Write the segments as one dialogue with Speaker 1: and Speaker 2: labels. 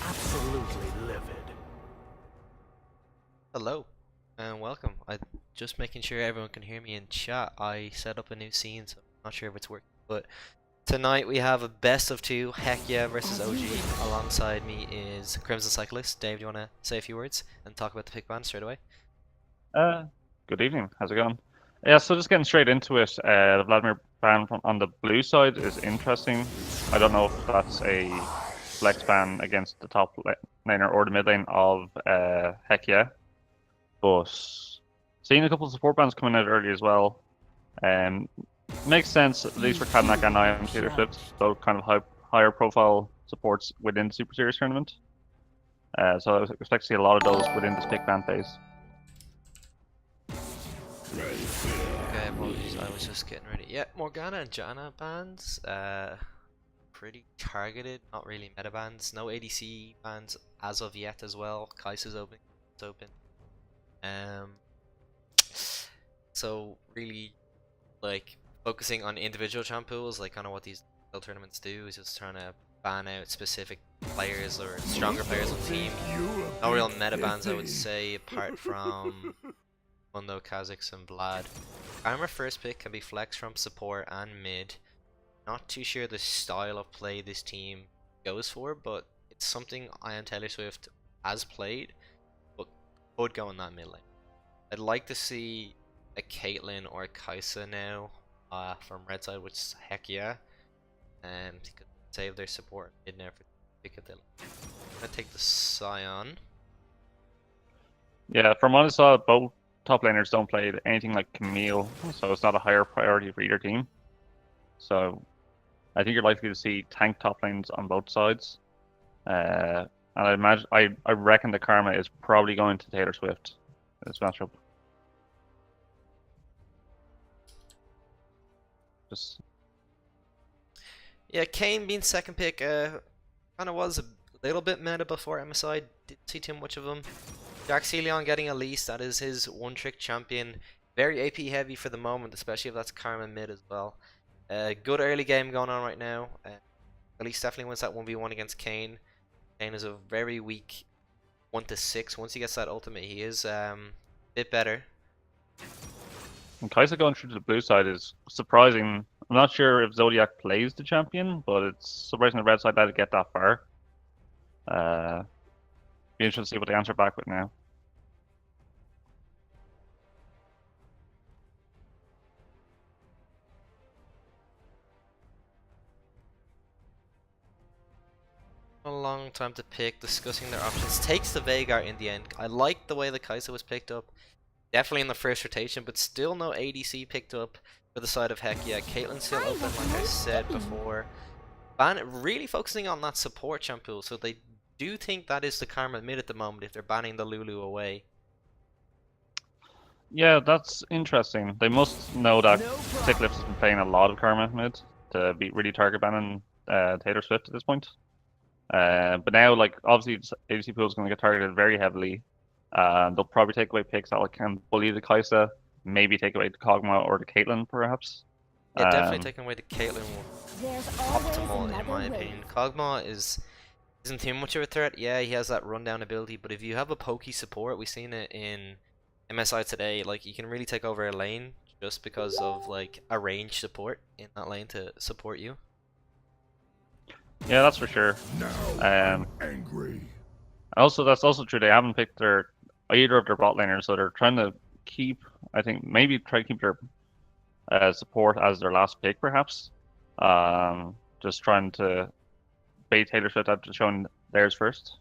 Speaker 1: absolutely livid.
Speaker 2: Hello and welcome. I just making sure everyone can hear me in chat. I set up a new scene, so I'm not sure if it's working. But tonight we have a best of two, HeckYea versus OG. Alongside me is Crimson Cyclist. Dave, do you want to say a few words and talk about the pick ban straight away?
Speaker 3: Uh, Good evening. How's it going? Yeah, so just getting straight into it. The Vladimir ban on the blue side is interesting. I don't know if that's a flex ban against the top laner or the mid lane of HeckYea, but seeing a couple of support bans coming out early as well, makes sense at least for Kadnak and I am Taylor Swift, both kind of higher profile supports within the Super Series tournament. So I expect to see a lot of those within this pick ban phase.
Speaker 2: Okay, apologies, I was just getting ready. Yeah, Morgana and Janna bans. Pretty targeted, not really meta bans. No ADC bans as of yet as well. Kai'Sa's open. It's open. So really, like, focusing on individual champ pools, like kind of what these tournaments do, is just trying to ban out specific players or stronger players on the team. No real meta bans, I would say, apart from Mundo, Kha'Zix, and Vlad. Armor first pick can be flexed from support and mid. Not too sure the style of play this team goes for, but it's something I and Taylor Swift has played, but could go in that mid lane. I'd like to see a Caitlyn or a Kai'Sa now from red side, which is HeckYea, and they could save their support mid now for Piccadilly. I'm gonna take the Scion.
Speaker 3: Yeah, from what I saw, both top laners don't play anything like Camille, so it's not a higher priority for either team. So I think you're likely to see tank top lanes on both sides. And I reckon the karma is probably going to Taylor Swift in this matchup.
Speaker 2: Yeah, Kane being second pick, kind of was a little bit meta before MSI. Didn't see too much of him. Darkseelion getting Elise, that is his one-trick champion. Very AP heavy for the moment, especially if that's Karma mid as well. Good early game going on right now. Elise definitely wins that 1v1 against Kane. Kane is a very weak 1-6. Once he gets that ultimate, he is a bit better.
Speaker 3: And Kai'Sa going through to the blue side is surprising. I'm not sure if Zodiac plays the champion, but it's surprising the red side let it get that far. Be interested to see what they answer back with now.
Speaker 2: A long time to pick, discussing their options. Takes the Veigar in the end. I like the way the Kai'Sa was picked up. Definitely in the first rotation, but still no ADC picked up for the side of HeckYea. Caitlyn's still open, like I said before. Really focusing on that support champ pool, so they do think that is the karma mid at the moment if they're banning the Lulu away.
Speaker 3: Yeah, that's interesting. They must know that Cyclips has been playing a lot of karma mid to be really target banning Taylor Swift at this point. But now, like, obviously, ADC pool is going to get targeted very heavily. They'll probably take away picks that can bully the Kai'Sa, maybe take away the Kog'Maw or the Caitlyn, perhaps.
Speaker 2: Yeah, definitely taking away the Caitlyn optimal in my opinion. Kog'Maw isn't too much of a threat. Yeah, he has that rundown ability, but if you have a pokey support, we've seen it in MSI today, like, you can really take over a lane just because of like a range support in that lane to support you.
Speaker 3: Yeah, that's for sure.
Speaker 1: Now I'm angry.
Speaker 3: Also, that's also true. They haven't picked either of their bot laners, so they're trying to keep. I think maybe try to keep their support as their last pick, perhaps. Just trying to bait Taylor Swift out to showing theirs first.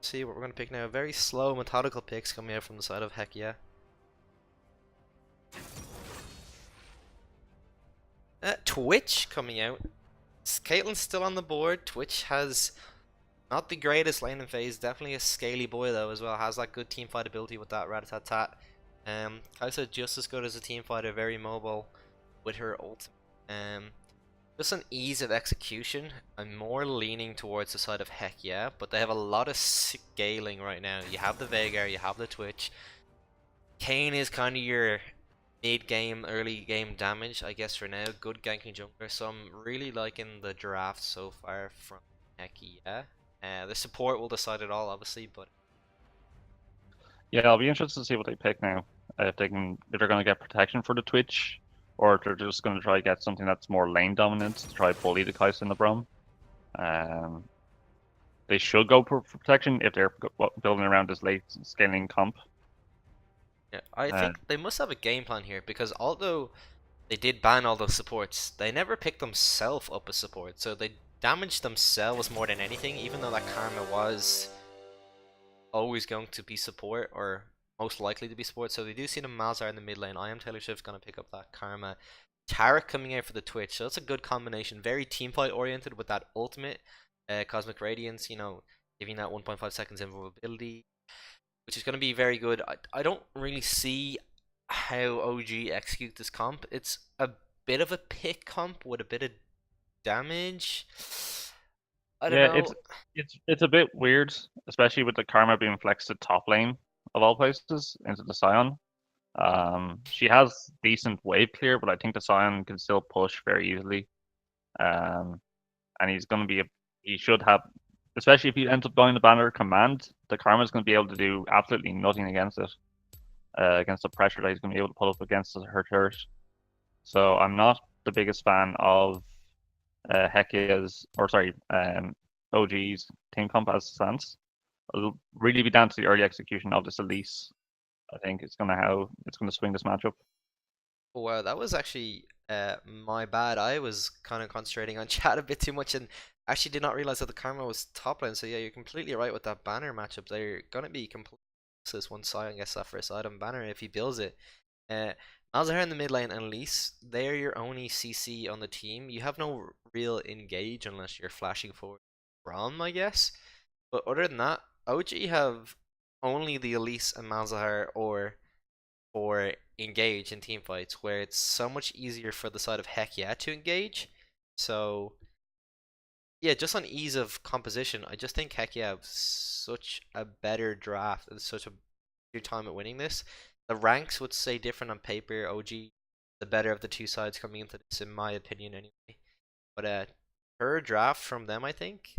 Speaker 2: See what we're gonna pick now. Very slow, methodical picks coming out from the side of HeckYea. Twitch coming out. Caitlyn's still on the board. Twitch has not the greatest laning phase. Definitely a scaly boy though as well. Has that good team fight ability with that rat-a-tat-tat. Kai'Sa just as good as a team fighter. Very mobile with her ult. Just an ease of execution. I'm more leaning towards the side of HeckYea, but they have a lot of scaling right now. You have the Veigar, you have the Twitch. Kane is kind of your mid-game, early-game damage, I guess, for now. Good ganking jungler, so I'm really liking the draft so far from HeckYea. The support will decide it all, obviously, but
Speaker 3: Yeah, I'll be interested to see what they pick now. If they're going to get protection for the Twitch, or if they're just going to try to get something that's more lane dominant to try bully the Kai'Sa and the Braum. They should go for protection if they're building around this late scaling comp.
Speaker 2: yeah, I
Speaker 3: Uh,
Speaker 2: think they must have a game plan here because although they did ban all those supports, they never picked themselves up as support, so they damaged themselves more than anything, even though that Karma was always going to be support or most likely to be support. So they do see the Malzahar in the mid lane. I am Taylor Swift going to pick up that Karma. Taric coming out for the Twitch, so that's a good combination. Very teamfight oriented with that ultimate Cosmic Radiance, you know, giving that 1.5 seconds invulnerability, which is going to be very good. I don't really see how OG execute this comp. It's a bit of a pick comp with a bit of damage. I don't
Speaker 3: yeah,
Speaker 2: know.
Speaker 3: it's a bit weird, especially with the Karma being flexed to top lane of all places into the Scion. She has decent wave clear, but I think the Scion can still push very easily. Um, and he should have, especially if he ends up going the banner command, the Karma's going to be able to do absolutely nothing against it, against the pressure that he's going to be able to put up against her turret. So I'm not the biggest fan of HeckYea's, or sorry, OG's team comp as it stands. It'll really be down to the early execution of this Elise. I think it's gonna swing this matchup.
Speaker 2: Wow, that was actually my bad. I was kind of concentrating on chat a bit too much and actually did not realize that the Karma was top lane. So yeah, you're completely right with that banner matchup. They're gonna be completely useless once Sion gets that first item banner if he builds it. Uh, Malzahar in the mid lane and Elise, they're your only CC on the team. You have no real engage unless you're flashing forward Braum, I guess. But other than that, OG have only the Elise and Malzahar or engage in team fights, where it's so much easier for the side of HeckYea to engage. So yeah, just on ease of composition, I just think HeckYea have such a better draft and such a good time at winning this. The ranks would say different on paper. OG, the better of the two sides coming into this, in my opinion, anyway. But per draft from them, I think.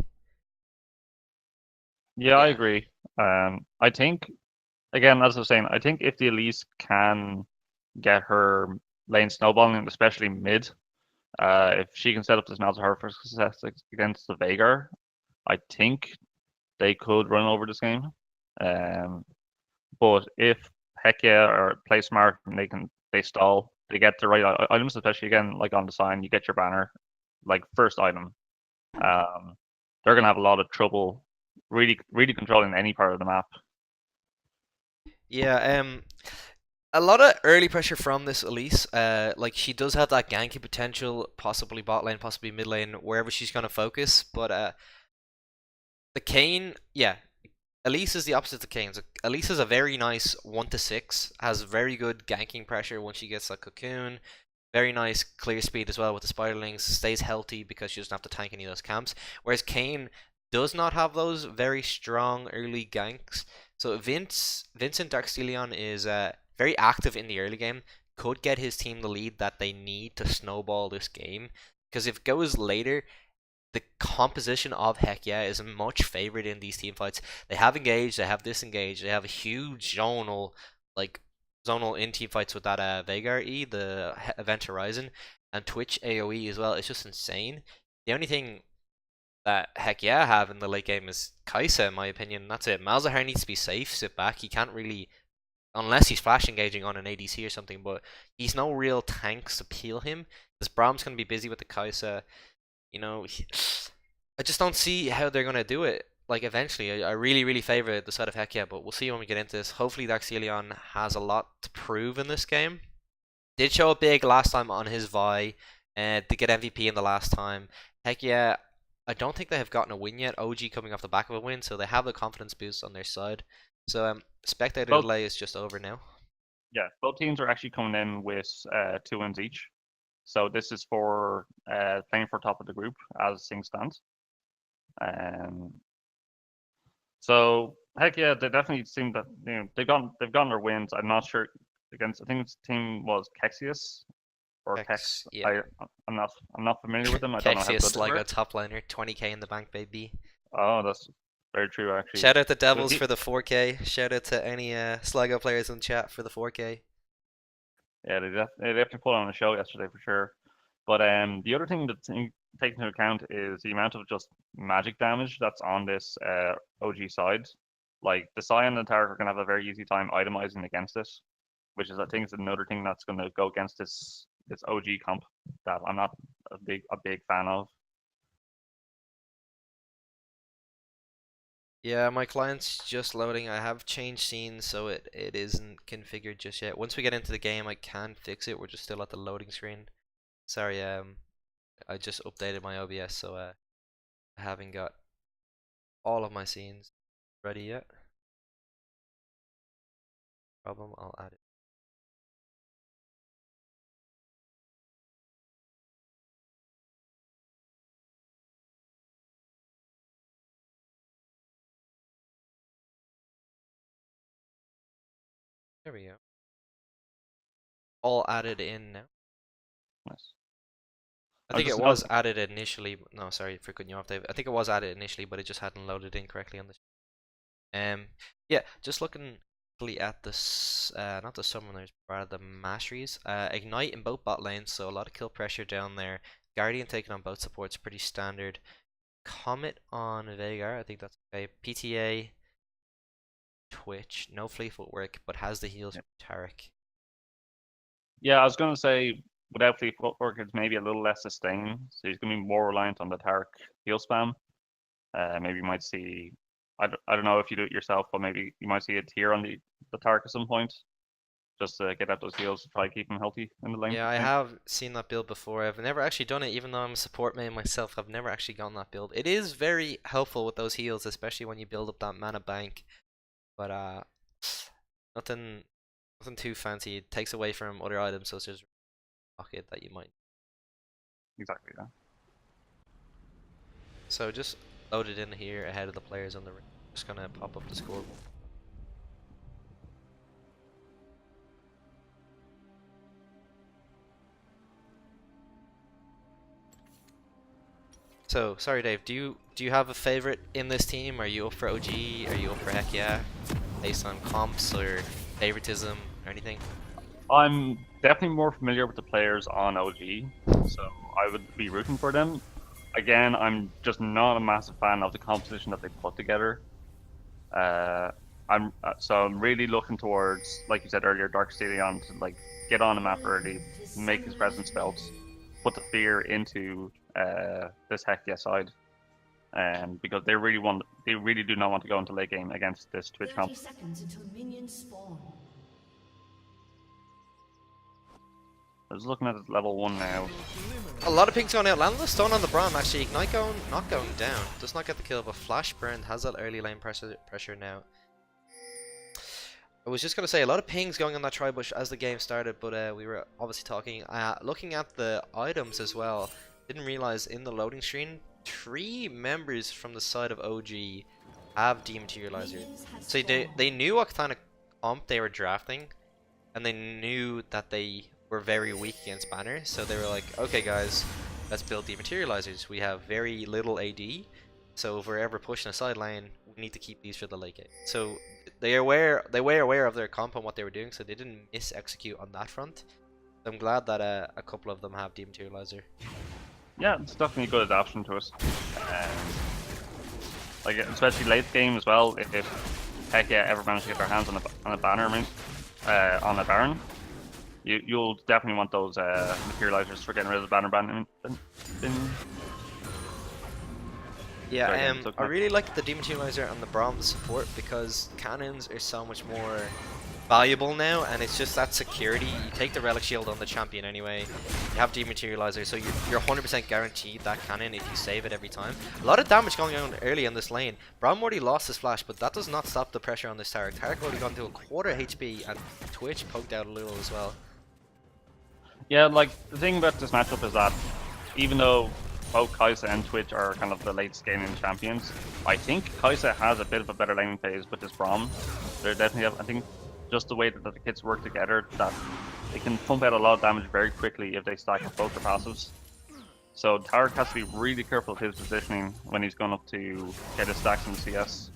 Speaker 3: Yeah, I
Speaker 2: Yeah,
Speaker 3: agree. I think again, as I was saying, I think if the Elise can get her lane snowballing, especially mid, if she can set up this Malzahar for success against the Veigar, I think they could run over this game. Um, but if HeckYea or play smart and they stall, they get the right items, especially again like on the sign, you get your banner like first item. Um, they're gonna have a lot of trouble really controlling any part of the map.
Speaker 2: yeah. A lot of early pressure from this Elise. Like she does have that ganky potential, possibly bot lane, possibly mid lane, wherever she's gonna focus. But the Kayn, yeah, Elise is the opposite of Kayn. So Elise is a very nice 1-6, has very good ganking pressure once she gets that cocoon. Very nice clear speed as well with the spiderlings. Stays healthy because she doesn't have to tank any of those camps. Whereas Kayn does not have those very strong early ganks. So Vincent Darkstelion is very active in the early game. Could get his team the lead that they need to snowball this game. Because if it goes later, the composition of HeckYea is much favored in these team fights. They have engaged, they have disengaged, they have a huge zonal in team fights with that Veigar E, the Event Horizon, and Twitch AoE as well. It's just insane. The only thing that HeckYea have in the late game is Kai'Sa, in my opinion. That's it. Malzahar needs to be safe, sit back. He can't really, unless he's flash engaging on an ADC or something, but he's no real tanks to peel him. This Braum's going to be busy with the Kai'Sa. You know, I just don't see how they're gonna do it. Like eventually, I really, really favor the side of HeckYea, but we'll see when we get into this. Hopefully, Darkstelion has a lot to prove in this game. Did show up big last time on his Vi, and did get MVP in the last time. HeckYea, I don't think they have gotten a win yet. OG coming off the back of a win, so they have the confidence boost on their side. So spectator
Speaker 3: Both
Speaker 2: delay is just over now.
Speaker 3: Yeah, both teams are actually coming in with 2 wins each. So this is for playing for top of the group as things stand. Um, so heck yeah, they definitely seem that they've gotten their wins. I'm not sure against, I think his team was Kexius or
Speaker 2: Kex,
Speaker 3: Kex.
Speaker 2: yeah.
Speaker 3: I'm not familiar with them. I don't know how good
Speaker 2: Kexius
Speaker 3: they were.
Speaker 2: Sligo top liner, 20k in the bank, baby.
Speaker 3: Oh, that's very true actually.
Speaker 2: Shout out to Devils
Speaker 3: he-
Speaker 2: for the 4k. Shout out to any Sligo players in chat for the 4k.
Speaker 3: Yeah, they definitely put on a show yesterday for sure. But the other thing to take into account is the amount of just magic damage that's on this OG side. Like the Scion and the Tarek are gonna have a very easy time itemizing against it, which is I think is another thing that's gonna go against this OG comp that I'm not a big fan of.
Speaker 2: Yeah, my client's just loading. I have changed scenes, so it isn't configured just yet. Once we get into the game, I can fix it. We're just still at the loading screen. Sorry, I just updated my OBS, so I haven't got all of my scenes ready yet. Problem, I'll add it. There we go. All added in now.
Speaker 3: Nice.
Speaker 2: I think
Speaker 3: just
Speaker 2: it was added initially. No, sorry for cutting you off, Dave. I think it was added initially, but it just hadn't loaded in correctly on this. Yeah, just looking quickly at this, not the summoners, but rather the masteries. Ignite in both bot lanes, so a lot of kill pressure down there. Guardian taking on both supports, pretty standard. Comet on Veigar, I think that's okay. PTA, Twitch, no fleet footwork, but has the heals from Tarek.
Speaker 3: Yeah, I was gonna say without fleet footwork, it's maybe a little less sustained, so he's gonna be more reliant on the Tarek heal spam. Maybe you might see, I don't know if you do it yourself, but maybe you might see a tier on the Tarek at some point, just to get out those heals to try to keep him healthy in the lane.
Speaker 2: Yeah, I have seen that build before. I've never actually done it, even though I'm a support main myself. I've never actually gotten that build. It is very helpful with those heals, especially when you build up that mana bank. But nothing too fancy. It takes away from other items such as rocket that you might.
Speaker 3: Exactly, yeah.
Speaker 2: So just load it in here ahead of the players on the ring. Just gonna pop up the scoreboard. So sorry, Dave. Do you have a favorite in this team? Are you up for OG? Are you up for HeckYea? Based on comps or favoritism or anything?
Speaker 3: I'm definitely more familiar with the players on OG, so I would be rooting for them. Again, I'm just not a massive fan of the composition that they put together. I'm really looking towards, like you said earlier, Dark Stadion to like get on the map early, make his presence felt, put the fear into this HeckYea side, because they really do not want to go into late game against this Twitch comp.
Speaker 4: 30 seconds until minions spawn.
Speaker 3: I was looking at level 1 now.
Speaker 2: A lot of pings going out. Landless stone on the Braum actually. Ignite not going down. Does not get the kill, but Flash Burn has that early lane pressure now. I was just gonna say a lot of pings going on that tri-bush as the game started, but we were obviously talking, looking at the items as well. Didn't realize in the loading screen, 3 members from the side of OG have dematerializers. So they knew what kind of comp they were drafting, and they knew that they were very weak against Banner. So they were like, okay guys, let's build dematerializers. We have very little AD, so if we're ever pushing a side lane, we need to keep these for the late game. So they were aware of their comp and what they were doing, so they didn't mis-execute on that front. So I'm glad that a couple of them have dematerializer.
Speaker 3: Yeah, it's definitely a good adaptation to us. Like especially late game as well. If HeckYea ever manage to get their hands on a banner, on a Baron, you'll definitely want those materializers for getting rid of the banner ban.
Speaker 2: Yeah, I really like the dematerializer and the Braum support because cannons are so much more valuable now, and it's just that security. You take the relic shield on the champion anyway, you have dematerializer, so you're 100% guaranteed that cannon if you save it every time. A lot of damage going on early in this lane. Braum already lost his flash, but that does not stop the pressure on this Tarek. Tarek already gone to a quarter HP, and Twitch poked out a little as well.
Speaker 3: Yeah, like the thing about this matchup is that even though both Kai'Sa and Twitch are kind of the late scaling champions, I think Kai'Sa has a bit of a better laning phase with this Braum. They're definitely, I think just the way that the kits work together, that they can pump out a lot of damage very quickly if they stack up both their passives. So Tarek has to be really careful of his positioning when he's going up to get his stacks in the CS.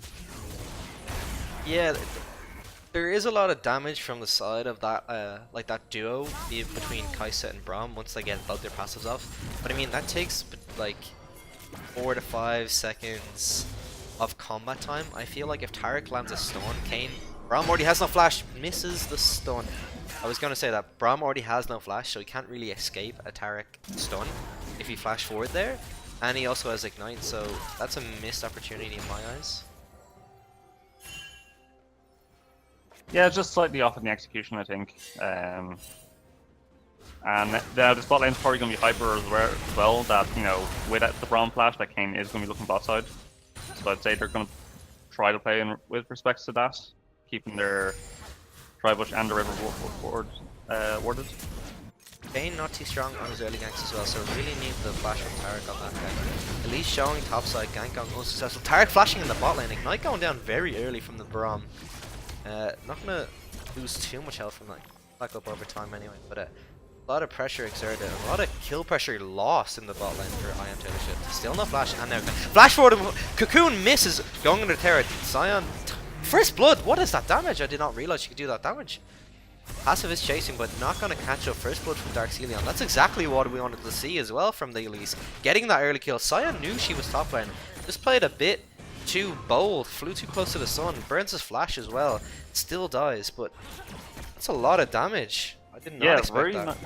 Speaker 2: Yeah, there is a lot of damage from the side of that, like that duo between Kai'Sa and Braum once they get both their passives off. But I mean, that takes like 4 to 5 seconds of combat time. I feel like if Tarek lands a stun, Braum already has no flash, misses the stun. I was going to say that Braum already has no flash, so he can't really escape a Tarek stun if he flash forward there. And he also has Ignite, so that's a missed opportunity in my eyes.
Speaker 3: Yeah, just slightly off in the execution, I think. And now this bot lane's probably going to be hyper as well, that, you know, with the Braum flash, that Kayn is going to be looking bot side. So I'd say they're going to try to play in with respects to that, keeping their Tribush and the River warded.
Speaker 2: Kayn not too strong on his early ganks as well, so really need the flash from Tarek on that guy. At least showing topside gank on unsuccessful. Tarek flashing in the bot lane, Ignite going down very early from the Braum. Not gonna lose too much health from that back up over time anyway, but a lot of pressure exerted, a lot of kill pressure lost in the bot lane for Ion Taylor Shift. Still no flash, and now flash forward. Cocoon misses going into Terra. Sion, first blood. What is that damage? I did not realize you could do that damage. Passive is chasing, but not going to catch up first blood from Dark Celion. That's exactly what we wanted to see as well from the Elise. Getting that early kill. Sion knew she was top lane. Just played a bit too bold, flew too close to the sun, burns his flash as well, still dies, but that's a lot of damage. I did not expect that.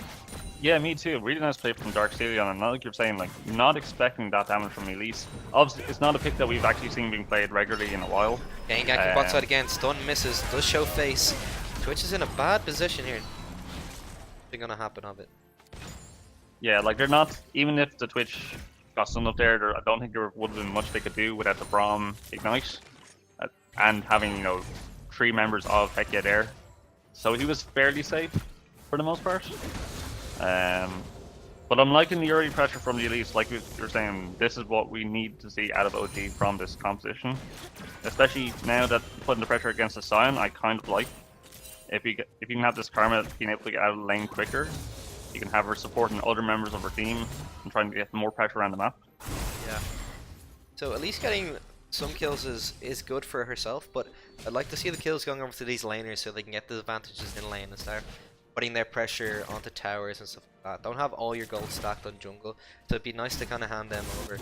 Speaker 3: Yeah, me too. Really nice play from Dark Celion, and like you're saying, like, not expecting that damage from Elise. Obviously, it's not a pick that we've actually seen being played regularly in a while.
Speaker 2: Kayn ganking bot side again, stun misses, does show face. Twitch is in a bad position here. Nothing gonna happen of it.
Speaker 3: Yeah, like they're not, even if the Twitch got stunned up there, I don't think there would have been much they could do without the Braum Ignite and having, you know, 3 members of HeckYea there. So he was fairly safe for the most part. But I'm liking the early pressure from the Elise. Like you're saying, this is what we need to see out of OG from this composition. Especially now that putting the pressure against the Sion, I kind of like. If you can have this Karma being able to get out of the lane quicker, you can have her supporting other members of her team and trying to get more pressure around the map.
Speaker 2: Yeah. So at least getting some kills is good for herself, but I'd like to see the kills going over to these laners so they can get the advantages in lane and start putting their pressure onto towers and stuff like that. Don't have all your gold stacked on jungle, so it'd be nice to kind of hand them over.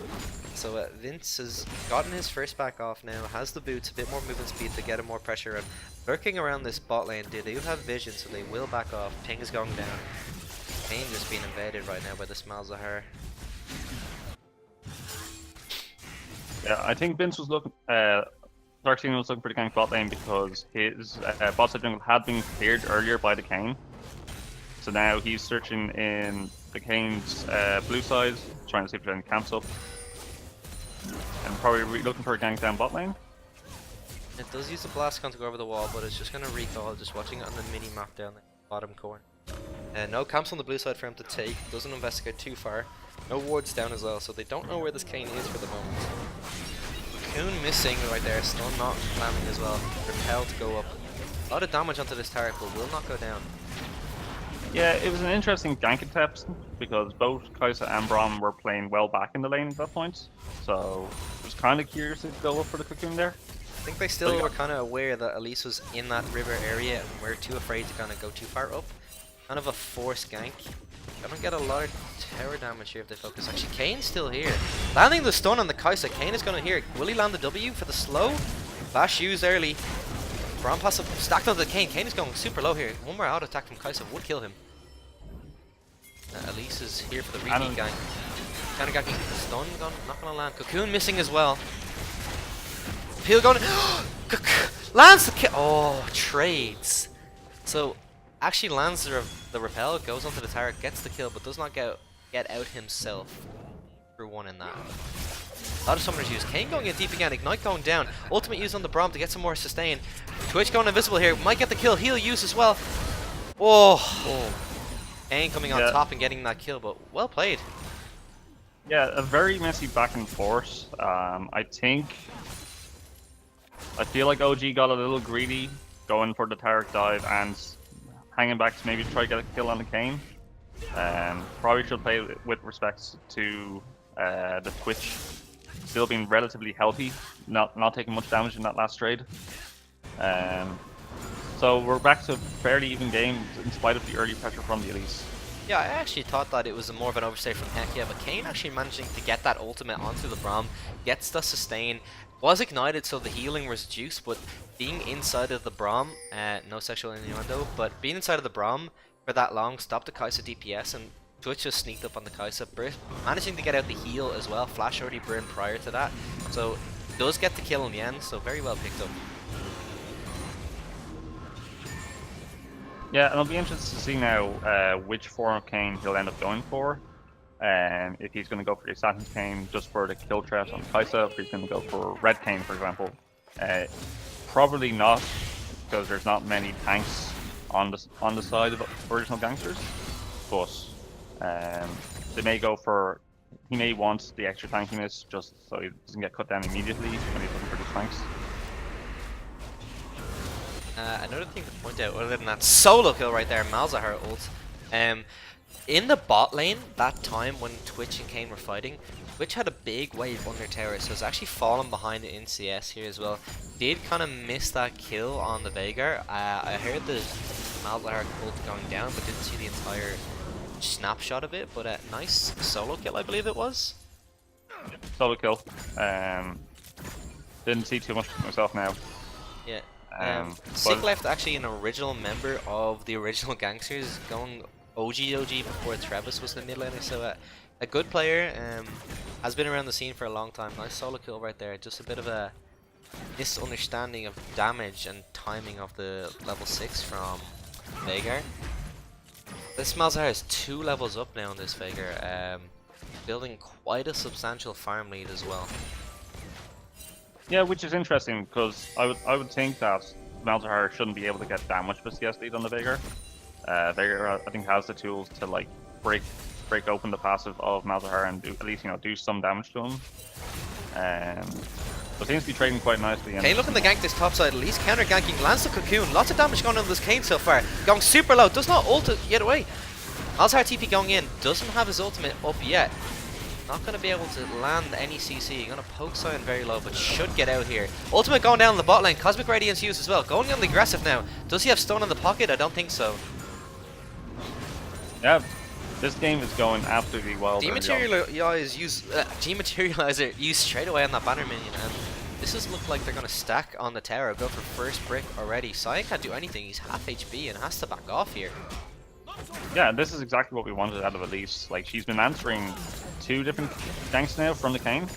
Speaker 2: So Vince has gotten his first back off now, has the boots, a bit more movement speed to get him more pressure, and lurking around this bot lane, they do have vision, so they will back off. Ping is going down. Kayn just being invaded right now by the smells of her.
Speaker 3: Yeah, I think Vince was looking. Dark Celion was looking for the gank bot lane because his bot side jungle had been cleared earlier by the Kayn. So now he's searching in the Kayn's blue side, trying to see if there's any camps up, and probably looking for a gank down bot lane.
Speaker 2: It does use the blast gun to go over the wall, but it's just going to recall, just watching it on the mini map down the bottom corner. No camps on the blue side for him to take, doesn't investigate too far. No wards down as well, so they don't know where this Kayn is for the moment. Cocoon missing right there, stun not landing as well. Repel to go up. A lot of damage onto this turret, but will not go down.
Speaker 3: Yeah, it was an interesting gank attempt because both Kai'Sa and Braum were playing well back in the lane at that point. So I was kind of curious to go up for the Cocoon there.
Speaker 2: I think they still were kind of aware that Elise was in that river area and were too afraid to kind of go too far up. Kind of a forced gank. Gonna get a lot of tower damage here if they focus. Actually, Kayn's still here. Landing the stun on the Kai'Sa. Kayn is gonna hear. Will he land the W for the slow? Flash used early. Braum passive stacked onto the Kayn. Kayn is going super low here. One more auto attack from Kai'Sa would kill him. Elise is here for the repeat gank. Kind of ganking. Stun gone. Not gonna land. Cocoon missing as well. Peel going. Lands the kill. Oh, trades. So actually lands the repel, goes onto the turret, gets the kill, but does not get out himself for one in that. A lot of summoners use. Kayn going in deep again, Ignite going down. Ultimate use on the Braum to get some more sustain. Twitch going invisible here, might get the kill. Heal use as well. Oh. Kayn coming on top and getting that kill, but well played.
Speaker 3: Yeah, a very messy back and forth. I feel like OG got a little greedy going for the Tarek dive and hanging back to maybe try to get a kill on the Kane. Probably should play with respect to the Twitch still being relatively healthy, not taking much damage in that last trade. So we're back to a fairly even game in spite of the early pressure from the Elise.
Speaker 2: Yeah, I actually thought that it was more of an overstay from HeckYea, but Kane actually managing to get that ultimate onto the Braum, gets the sustain, was ignited so the healing was reduced, but being inside of the Braum, no sexual innuendo, but being inside of the Braum for that long stopped the Kai'Sa DPS, and Twitch just sneaked up on the Kai'Sa, managing to get out the heal as well. Flash already burned prior to that, so does get the kill in the end, so very well picked up.
Speaker 3: Yeah, and I'll be interested to see now which form of Kane he'll end up going for. If he's going to go for the Assassin's Kane just for the kill threat on Kai'Sa, if he's going to go for Red Kane, for example. Probably not, because there's not many tanks on the side of original gangsters. But they may go for, he may want the extra tankiness just so he doesn't get cut down immediately when he's looking for the tanks.
Speaker 2: Another thing to point out, other than that solo kill right there, Malzahar ult. In the bot lane, that time when Twitch and Kane were fighting, Twitch had a big wave on their tower, so it's actually fallen behind in CS here as well. Did kind of miss that kill on the Veigar. I heard the Malzahar ult going down, but didn't see the entire snapshot of it. But a nice solo kill, I believe it was.
Speaker 3: Solo kill. Didn't see too much myself now.
Speaker 2: Yeah. Sick left actually an original member of the original gangsters, going OG before Travis was the mid laner, so a good player, has been around the scene for a long time. Nice solo kill right there, just a bit of a misunderstanding of damage and timing of the level 6 from Veigar. This Malzahar is 2 levels up now on this Veigar, building quite a substantial farm lead as well.
Speaker 3: Yeah, which is interesting because I would think that Malzahar shouldn't be able to get that much of a CS lead on the Veigar. Veigar I think has the tools to like break open the passive of Malzahar and at least do some damage to him. So seems to be trading quite nicely.
Speaker 2: Kane looking to gank this top side, at least counter ganking, lands the cocoon. Lots of damage going on this Kane so far. Going super low, does not ult to get away. Malzahar TP going in, doesn't have his ultimate up yet. Not going to be able to land any CC. Going to poke Sion very low, but should get out here. Ultimate going down the bot lane. Cosmic Radiance used as well. Going on the aggressive now. Does he have stun in the pocket? I don't think so.
Speaker 3: Yeah, this game is going absolutely wild.
Speaker 2: Dematerializer used straight away on that banner minion, and this does look like they're going to stack on the tower. Go for first brick already. Sion can't do anything. He's half HP and has to back off here.
Speaker 3: Yeah, this is exactly what we wanted out of Elise. Like, she's been answering 2 different ganks now from the Kane,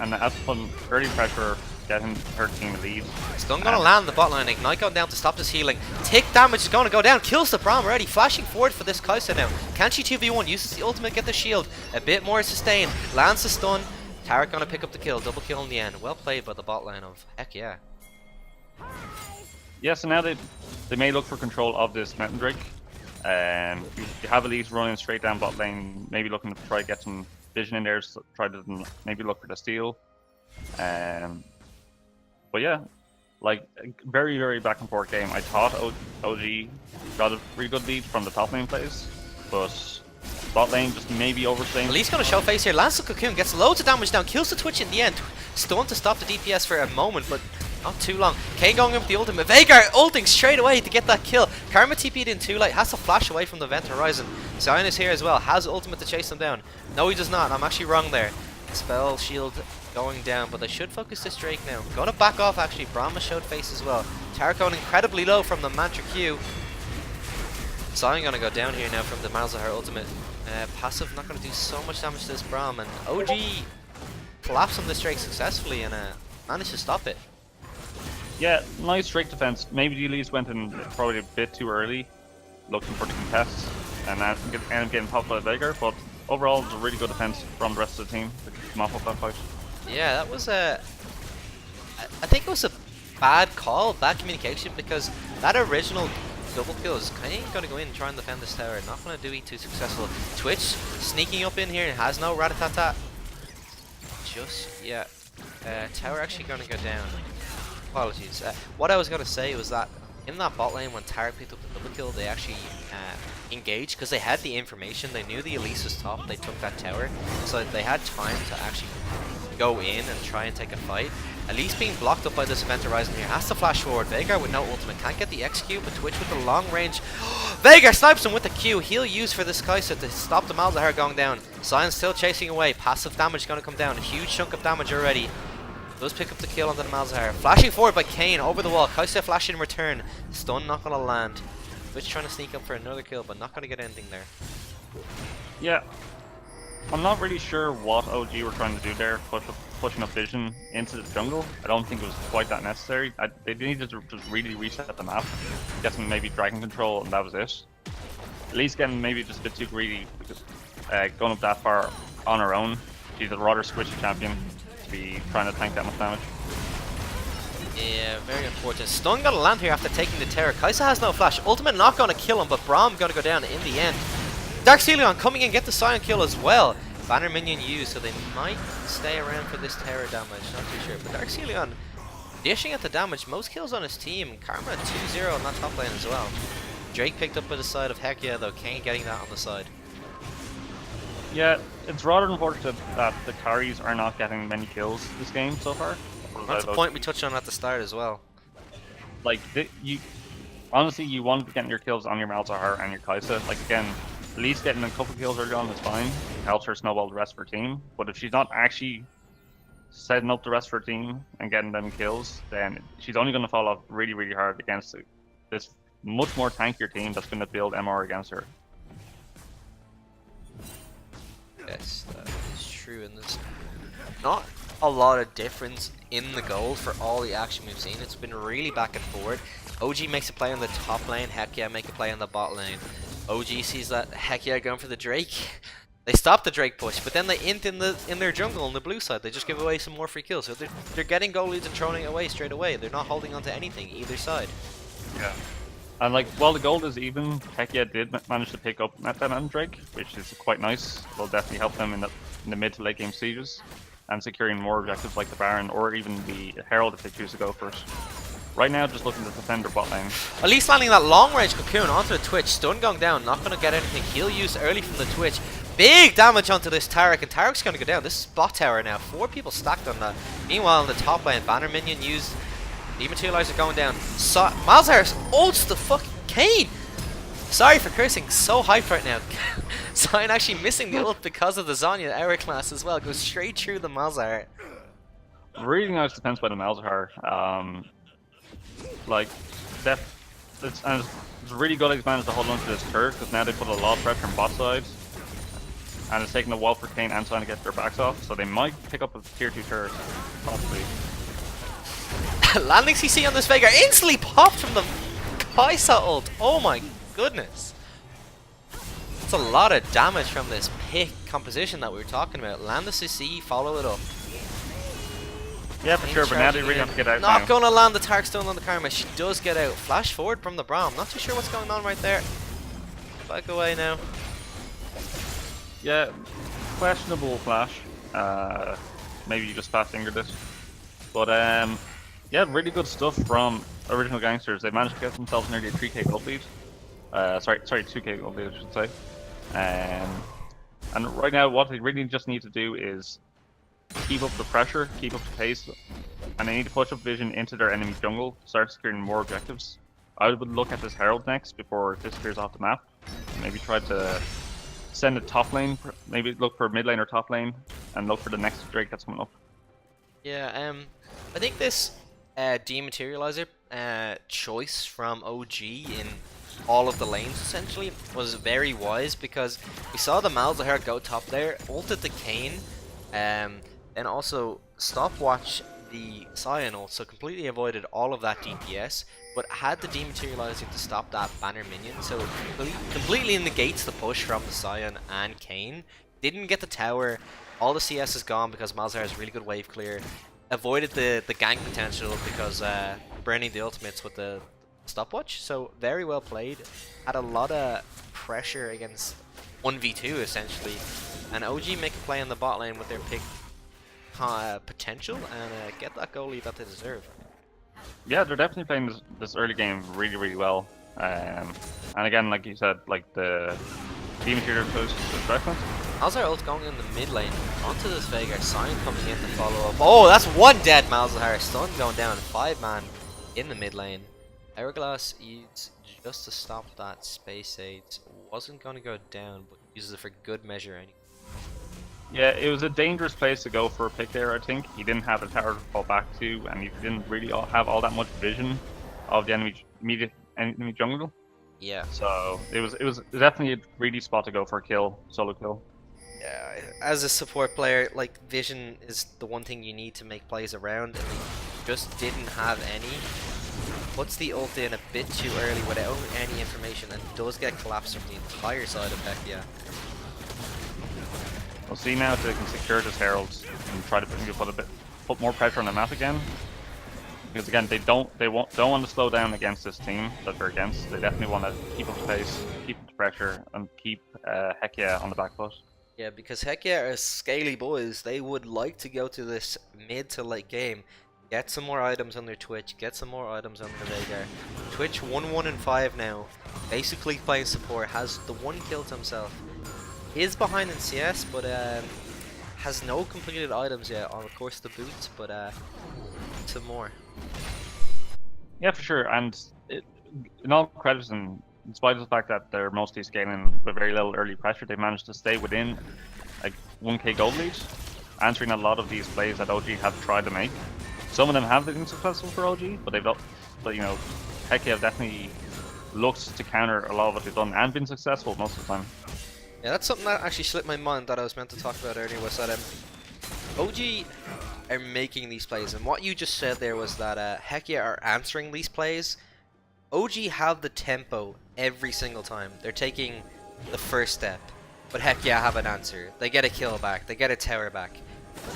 Speaker 3: and that's putting early pressure, getting her team a lead.
Speaker 2: Stun gonna land the bot line. Ignite going down to stop this healing. Tick damage is gonna go down. Kills the Braum already. Flashing forward for this Kai'Sa now. Can she 2v1? Uses the ultimate, get the shield. A bit more sustain. Lands the stun. Tarek gonna pick up the kill. Double kill in the end. Well played by the bot line of HeckYea.
Speaker 3: Yeah, so now they may look for control of this Mountain Drake. You have Elise running straight down bot lane, maybe looking to try to get some vision in there, so try to maybe look for the steal. But yeah, like a very, very back and forth game. I thought OG got a pretty good lead from the top lane plays, but bot lane just maybe overstaying.
Speaker 2: Elise gonna show face here. Lands the cocoon, gets loads of damage down, kills the Twitch in the end. Stun to stop the DPS for a moment, but not too long. Kane going in with the ultimate. Veigar ulting straight away to get that kill. Karma TP'd in too late. Has to flash away from the vent horizon. Sion is here as well. Has ultimate to chase him down. No, he does not. I'm actually wrong there. Spell shield going down, but they should focus this Drake now. Gonna back off actually. Brahma showed face as well. Tarek going incredibly low from the Mantra Q. Sion gonna go down here now from the Malzahar ultimate. Passive not gonna do so much damage to this Braum, and OG collapsed on this Drake successfully and managed to stop it.
Speaker 3: Yeah, nice Drake defense. Maybe the Elise went in probably a bit too early, looking for the contest, and ended up getting popped by Veigar, but overall it was a really good defense from the rest of the team to come off of that fight.
Speaker 2: Yeah, that was I think it was a bad call, bad communication, because that original double kill is kind of going to go in and try and defend this tower. Not going to do it too successful. Twitch sneaking up in here, has no ratatata. Just, yeah. Tower actually going to go down. Apologies. What I was going to say was that in that bot lane, when Taric picked up the double kill, they actually engaged because they had the information. They knew the Elise was top. They took that tower, so they had time to actually go in and try and take a fight. Elise being blocked up by this event horizon here has to flash forward. Veigar with no ultimate can't get the execute, but Twitch with the long range. Veigar snipes him with the Q. He'll use for this Kai'Sa to stop the Malzahar going down. Sion still chasing away. Passive damage going to come down. A huge chunk of damage already. Does pick up the kill onto the Malzahar. Flashing forward by Kayn over the wall. Kai'Sa flashing in return. Stun not going to land. Twitch trying to sneak up for another kill, but not going to get anything there.
Speaker 3: Yeah. I'm not really sure what OG were trying to do there, pushing up Vision into the jungle. I don't think it was quite that necessary. They needed to just really reset the map, get some maybe dragon control, and that was it. At least getting maybe just a bit too greedy, because going up that far on her own, she's a rather squishy champion to be trying to tank that much damage.
Speaker 2: Yeah, very unfortunate. Stun gonna land here after taking the Terror. Kai'Sa has no flash. Ultimate not gonna kill him, but Braum gonna go down in the end. Dark Celion coming in, get the Sion kill as well. Banner minion used, so they might stay around for this Terror damage, not too sure. But Dark Celion dishing at the damage, most kills on his team. Karma 2-0 on that top lane as well. Drake picked up by the side of HeckYea though, Kayn getting that on the side.
Speaker 3: Yeah, it's rather unfortunate that the carries are not getting many kills this game so far.
Speaker 2: That's a point we touched on at the start as well.
Speaker 3: Like, honestly, you want to be getting your kills on your Malzahar and your Kai'Sa. Like, again, at least getting a couple kills early on is fine. It helps her snowball the rest of her team. But if she's not actually setting up the rest of her team and getting them kills, then she's only going to fall off really, really hard against this much more tankier team that's going to build MR against her.
Speaker 2: Yes, that is true, and there's not a lot of difference in the gold for all the action we've seen. It's been really back and forward. OG makes a play on the top lane, HeckYea make a play on the bot lane. OG sees that HeckYea going for the Drake. They stop the Drake push, but then they int in their jungle on the blue side. They just give away some more free kills. So they're getting gold leads and throwing it away straight away. They're not holding on to anything either side.
Speaker 3: Yeah. And like, while the gold is even, HeckYea did manage to pick up Meta and Drake, which is quite nice. Will definitely help them in the mid to late game sieges and securing more objectives like the Baron or even the Herald if they choose to go for it. Right now, just looking to defend their bot lane.
Speaker 2: At least landing that long range cocoon onto the Twitch. Stun going down, not going to get anything. He'll use early from the Twitch. Big damage onto this Taric, and Taric's going to go down. This is bot tower now. 4 people stacked on that. Meanwhile, in the top lane, Banner Minion used. Dematerializer going down. Malzahar ults the fucking Kayn. Sorry for cursing, so hyped right now. Sion actually missing the ult because of the Zhonya hourglass as well. Goes straight through the Malzahar.
Speaker 3: Really nice defense by the Malzahar. Like, it's really good he's managed to hold on to this turret because now they put a lot of pressure on bot side. And it's taking a while for Kayn and Sion to get their backs off, so they might pick up a tier 2 turret, possibly.
Speaker 2: Landing CC on this Veigar instantly popped from the Kai'Sa ult. Oh my goodness. That's a lot of damage from this pick composition that we were talking about. Land the CC, follow it up.
Speaker 3: Yeah, for sure, but now they really have to get out
Speaker 2: Not
Speaker 3: now.
Speaker 2: going to land the Tark Stone on the Karma. She does get out. Flash forward from the Braum. Not too sure what's going on right there. Back away now.
Speaker 3: Yeah, questionable flash. Maybe you just fat fingered it. But yeah, really good stuff from Original Gangsters. They managed to get themselves nearly a 3k gold lead. Sorry, 2k gold lead, I should say. And right now, what they really just need to do is keep up the pressure, keep up the pace, and they need to push up Vision into their enemy jungle, start securing more objectives. I would look at this Herald next before it disappears off the map. Maybe try to send a top lane, maybe look for mid lane or top lane, and look for the next Drake that's coming up.
Speaker 2: Yeah, I think this Dematerializer choice from OG in all of the lanes essentially was very wise because we saw the Malzahar go top there, ulted the Kayn, and also stopwatch the Sion ult, so completely avoided all of that DPS, but had the Dematerializer to stop that Banner Minion, so it completely negates the push from the Sion and Kayn. Didn't get the tower, all the CS is gone because Malzahar has really good wave clear, avoided the gank potential because burning the ultimates with the stopwatch, so very well played. Had a lot of pressure against 1v2 essentially, and OG make a play on the bot lane with their pick potential and get that goal lead that they deserve.
Speaker 3: Yeah, they're definitely playing this early game really, really well. And again, like you said, like the Demon Shooter push is excellent.
Speaker 2: Malzahar ult going in the mid lane. Onto this Veigar. Sign coming in to follow up. Oh, that's one dead Malzahar. Stun going down. 5-man in the mid lane. Hourglass used just to stop that Space Age. Wasn't going to go down, but uses it for good measure anyway.
Speaker 3: Yeah, it was a dangerous place to go for a pick there, I think. He didn't have a tower to fall back to, and he didn't really have all that much vision of the enemy jungle.
Speaker 2: Yeah.
Speaker 3: So it was definitely a greedy spot to go for a kill, solo kill.
Speaker 2: Yeah, as a support player, like, vision is the one thing you need to make plays around, and they just didn't have any. Puts the ult in a bit too early without any information, and does get collapsed from the entire side of HeckYea.
Speaker 3: We'll see now if they can secure this Herald and try to put more pressure on the map again. Because again, they don't want to slow down against this team that they're against. They definitely want to keep up the pace, keep up the pressure, and keep HeckYea on the back foot.
Speaker 2: Yeah, because HeckYea are scaly boys. They would like to go to this mid to late game, get some more items on their Twitch, get some more items on their Veigar. Twitch 1-1-5 now, basically playing support, has the 1 kill to himself. Is behind in CS, but has no completed items yet. On, of course, the boots, but some more.
Speaker 3: Yeah, for sure. And in all credit, and in spite of the fact that they're mostly scaling with very little early pressure, they managed to stay within like 1k gold lead, answering a lot of these plays that OG have tried to make. Some of them have been successful for OG, but you know, HeckYea have definitely looked to counter a lot of what they've done and been successful most of the time.
Speaker 2: Yeah, that's something that actually slipped my mind that I was meant to talk about earlier, was that OG are making these plays, and what you just said there was that HeckYea are answering these plays. OG have the tempo every single time. They're taking the first step, but HeckYea have an answer. They get a kill back, they get a tower back.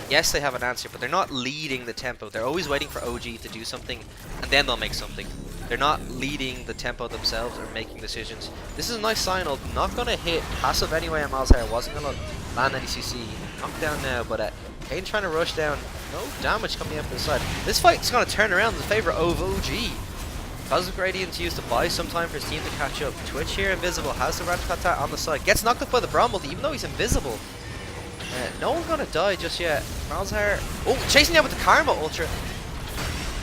Speaker 2: Yes, they have an answer, but they're not leading the tempo. They're always waiting for OG to do something, and then they'll make something. They're not leading the tempo themselves or making decisions. This is a nice sign ult. Not going to hit passive anyway on Malzahar. Wasn't going to land any CC. Knocked down now, but Kane trying to rush down. No damage coming up to the side. This fight is going to turn around in favor of OG. Cosmic Radiance used to buy some time for his team to catch up. Twitch here invisible. Has the Ratcata on the side. Gets knocked up by the Bramble even though he's invisible. No one's going to die just yet. Malzahar. Oh, chasing down with the Karma Ultra.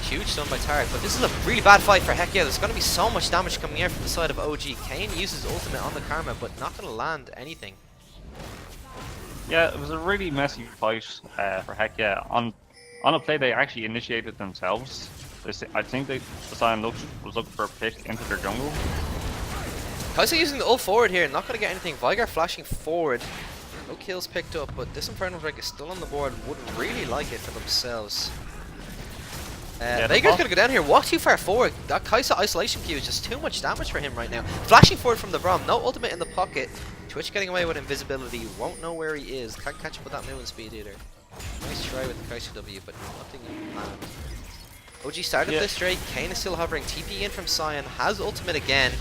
Speaker 2: Huge stun by Tarek, but this is a really bad fight for HeckYea. There's going to be so much damage coming out from the side of OG. Kane uses ultimate on the Karma, but not going to land anything.
Speaker 3: Yeah, it was a really messy fight for HeckYea. On a play they actually initiated themselves. I think the Sion was looking for a pick into their jungle.
Speaker 2: Kaisa using the ult forward here, not going to get anything. Veigar flashing forward. No kills picked up, but this Infernal Drake is still on the board. Would really like it for themselves. Veigar's gonna go down here, walk too far forward. That Kaisa isolation Q is just too much damage for him right now. Flashing forward from the Braum, no ultimate in the pocket. Twitch getting away with invisibility, won't know where he is. Can't catch up with that movement speed either. Nice try with the Kaisa W, but nothing planned. OG started this Drake, Kane is still hovering. TP in from Sion, has ultimate again.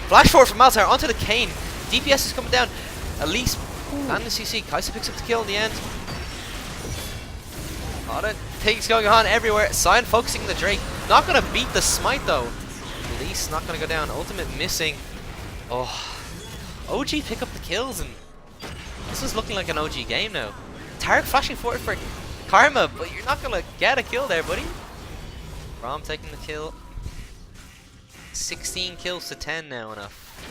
Speaker 2: Flash forward from Malzahar onto the Kane. DPS is coming down. Elise and the CC. Kaisa picks up the kill in the end. A lot of things going on everywhere. Sion focusing the Drake. Not going to beat the smite though. Elise not going to go down. Ultimate missing. Oh. OG pick up the kills, and this is looking like an OG game now. Tarek flashing forward for Karma, but you're not going to get a kill there, buddy. Rom taking the kill. 16 kills to 10 now, and a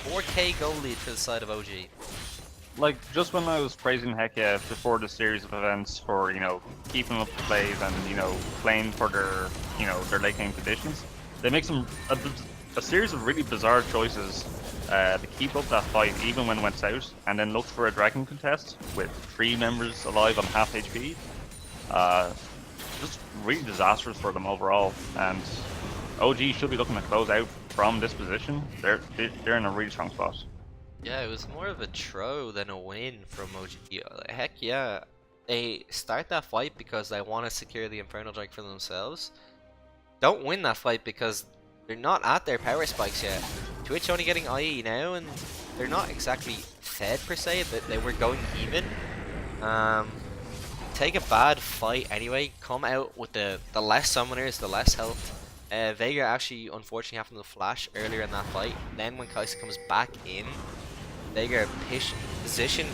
Speaker 2: 4k goal lead for the side of OG.
Speaker 3: Like, just when I was praising HeckYea before the series of events for, you know, keeping up the plays and, you know, playing for their, you know, their late game conditions, they make a series of really bizarre choices to keep up that fight even when it went south, and then looked for a dragon contest with 3 members alive on half HP. Just really disastrous for them overall, and OG should be looking to close out from this position. They're in a really strong spot.
Speaker 2: Yeah, it was more of a throw than a win from OG. HeckYea, they start that fight because they want to secure the Infernal Drake for themselves. Don't win that fight because they're not at their power spikes yet. Twitch only getting IE now, and they're not exactly fed per se, but they were going even. Take a bad fight anyway, come out with the less summoners, the less health, Vega actually unfortunately happened to flash earlier in that fight. Then when Kai'Sa comes back in, Vega position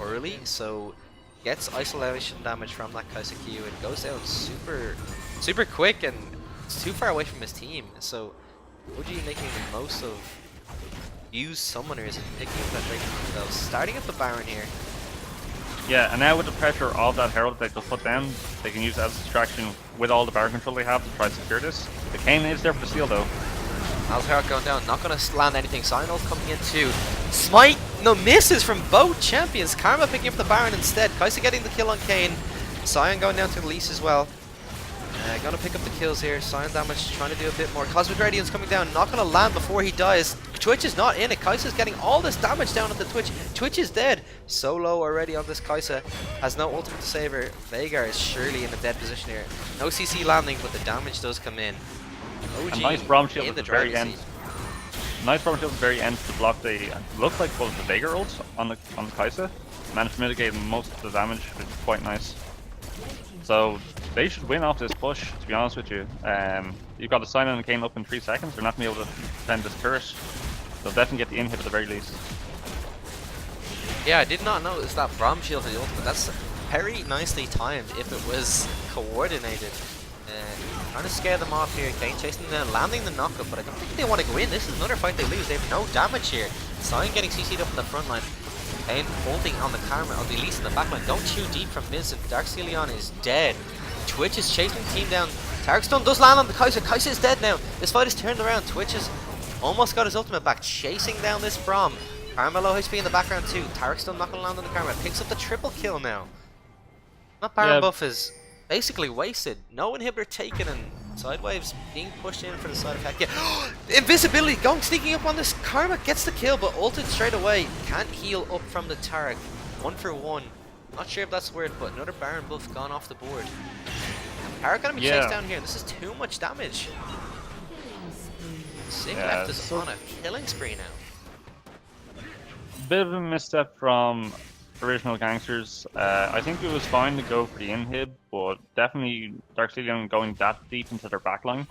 Speaker 2: early, so gets isolation damage from that Kai'Sa Q and goes down super quick, and it's too far away from his team. So OG making the most of use summoners and picking up that break themselves. Starting at the Baron here.
Speaker 3: Yeah, and now with the pressure of that Herald they just put down, they can use that as a distraction with all the Baron control they have to try to secure this. The Kayn is there for the steal though.
Speaker 2: How's Herald going down? Not going to land anything. Sinol coming in too. Smite, no misses from both champions. Karma picking up the Baron instead. Kai'Sa getting the kill on Kayn. Sion going down to the Elise as well. Gonna pick up the kills here. Sion damage, trying to do a bit more. Cosmic Radiance coming down, not gonna land before he dies. Twitch is not in it. Kai'Sa's getting all this damage down on the Twitch. Twitch is dead. So low already on this Kai'Sa. Has no ultimate to save her. Veigar is surely in a dead position here. No CC landing, but the damage does come in. OG
Speaker 3: A nice Braum shield
Speaker 2: in
Speaker 3: at
Speaker 2: the
Speaker 3: the very
Speaker 2: driving
Speaker 3: end.
Speaker 2: seat.
Speaker 3: Nice Braum shield at the very end to block the looks like both the Veigar ult on the Kai'Sa. Managed to mitigate most of the damage, which is quite nice. So they should win off this push, to be honest with you. You've got the Sion and Kayn up in 3 seconds. They're not going to be able to defend this turret. They'll definitely get the inhib at the very least.
Speaker 2: Yeah, I did not notice that Braum shield for the ultimate. That's very nicely timed if it was coordinated. Trying to scare them off here. Kayn chasing them down, landing the knockup, but I don't think they want to go in. This is another fight they lose. They have no damage here. Sion getting CC'd up in the front line. Kayn holding on the Karma, or the Elise in the back line. Don't chew deep from Miz, and Dark Leon is dead. Twitch is chasing the team down. Tarek Stun does land on the Kai'Sa. Kai'Sa is dead now. This fight is turned around. Twitch has almost got his ultimate back, chasing down this Braum. Karma low HP in the background too. Tarek Stun not going to land on the Karma. Picks up the triple kill now. That Baron buff is basically wasted. No inhibitor taken, and Sidewaves being pushed in for the side of HeckYea. Invisibility sneaking up on this. Karma gets the kill, but ulted straight away. Can't heal up from the Tarek. 1 for 1. Not sure if that's weird, but another Baron buff gone off the board. Tarek gonna be chased down here. This is too much damage. Sig left is on a killing spree now.
Speaker 3: Bit of a misstep from original Gangsters. I think it was fine to go for the inhib, but definitely Darkstelion going that deep into their backline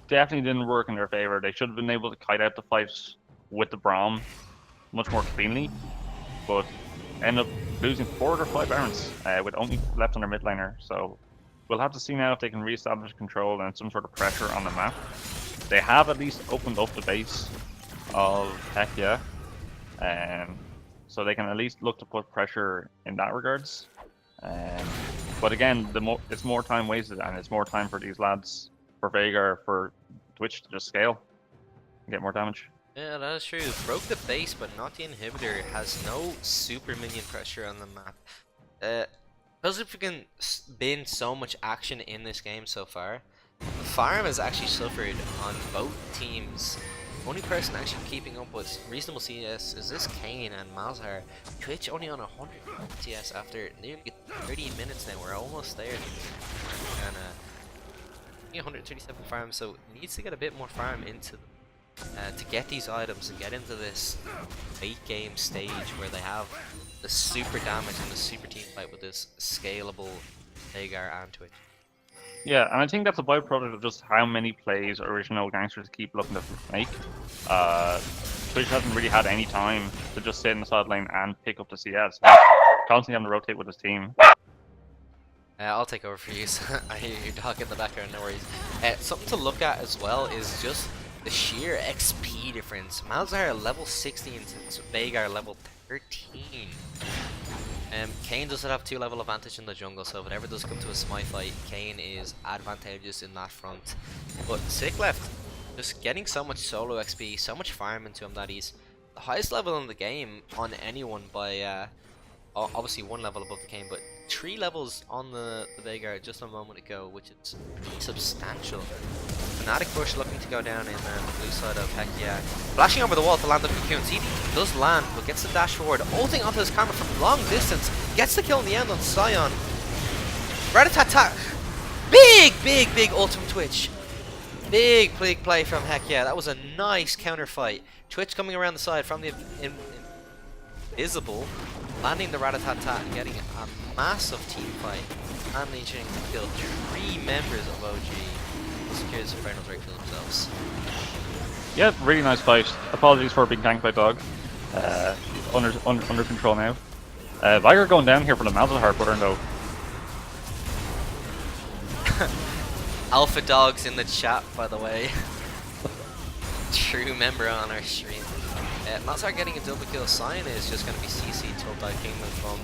Speaker 3: definitely didn't work in their favor. They should have been able to kite out the fight with the Braum much more cleanly, but end up losing 4 or 5 Barons with only left on their mid laner. So we'll have to see now if they can re-establish control and some sort of pressure on the map. They have at least opened up the base of HeckYea, so they can at least look to put pressure in that regards. But again, it's more time wasted, and it's more time for these lads, for Veigar, for Twitch to just scale and get more damage.
Speaker 2: Yeah, that is true. Broke the base, but not the inhibitor. Has no super minion pressure on the map. Because we've been so much action in this game so far, the farm has actually suffered on both teams. Only person actually keeping up with reasonable CS is this Kayn and Malzahar. Twitch only on 100 CS after nearly 30 minutes now. We're almost there. And 137 farm, so needs to get a bit more farm into them to get these items and get into this late game stage where they have the super damage and the super team fight with this scalable Veigar and Twitch.
Speaker 3: Yeah, and I think that's a byproduct of just how many plays original Gangsters keep looking to make. Twitch hasn't really had any time to just sit in the side lane and pick up the CS. Constantly having to rotate with his team.
Speaker 2: I'll take over for you. I hear your dog in the background, no worries. Something to look at as well is just the sheer XP difference. Malzahar level 16 to Veigar level 13. Kayn does have 2 level advantage in the jungle, so if it ever does come to a smite fight, Kayn is advantageous in that front. But Sick left just getting so much solo XP, so much farm into him that he's the highest level in the game on anyone by obviously 1 level above the Kayn, but 3 levels on the Veigar just a moment ago, which is substantial. Fnatic push looking to go down in the blue side of HeckYea. Flashing over the wall to land the cocoon. CD does land, but gets the dash forward. Ulting onto his Karma from long distance. Gets the kill in the end on Sion. Rat-a-tat-tat. Big ult from Twitch. Big play from HeckYea. That was a nice counter fight. Twitch coming around the side from the invisible. Landing the rat-a-tat-tat and getting a massive team fight. managing to kill 3 members of OG. Secures Infernal Drake kill themselves.
Speaker 3: Yeah, really nice fight. Apologies for being tanked by Dog. Under control now. Viger going down here for the Malzahar burn though.
Speaker 2: Alpha Dogs in the chat, by the way. True member on our stream. Malzahar getting a double kill. Cyan is just going to be CC till Die Kingdom from.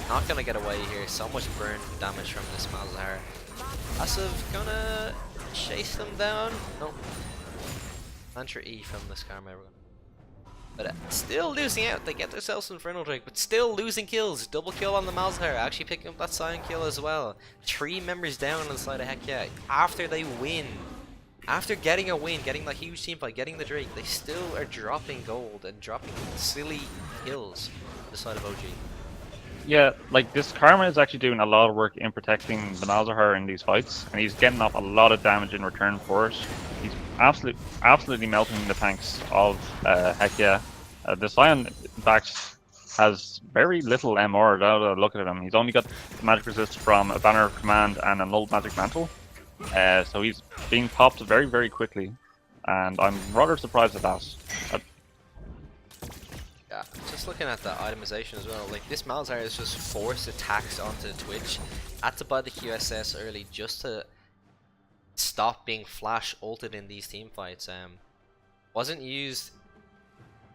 Speaker 2: Not going to get away here. So much burn damage from this Malzahar. Passive gonna chase them down. Nope. Mantra E from this Karma. But still losing out. They get themselves Infernal Drake, but still losing kills. Double kill on the Malzahar. Actually picking up that Cyan kill as well. 3 members down on the side of HeckYea. After they win. After getting a win, getting that huge team fight, getting the Drake, they still are dropping gold and dropping silly kills on the side of OG.
Speaker 3: Yeah, like this Karma is actually doing a lot of work in protecting the Malzahar in these fights, and he's getting off a lot of damage in return for it. He's absolutely melting the tanks of HeckYea. The Cyan, in fact, has very little MR. Now look at him, he's only got the magic resist from a Banner of Command and an old magic mantle. So he's being popped very, very quickly, and I'm rather surprised at that.
Speaker 2: Yeah, just looking at the itemization as well, like this Malzahar is just forced attacks onto Twitch. Had to buy the QSS early just to stop being flash ulted in these team fights. Wasn't used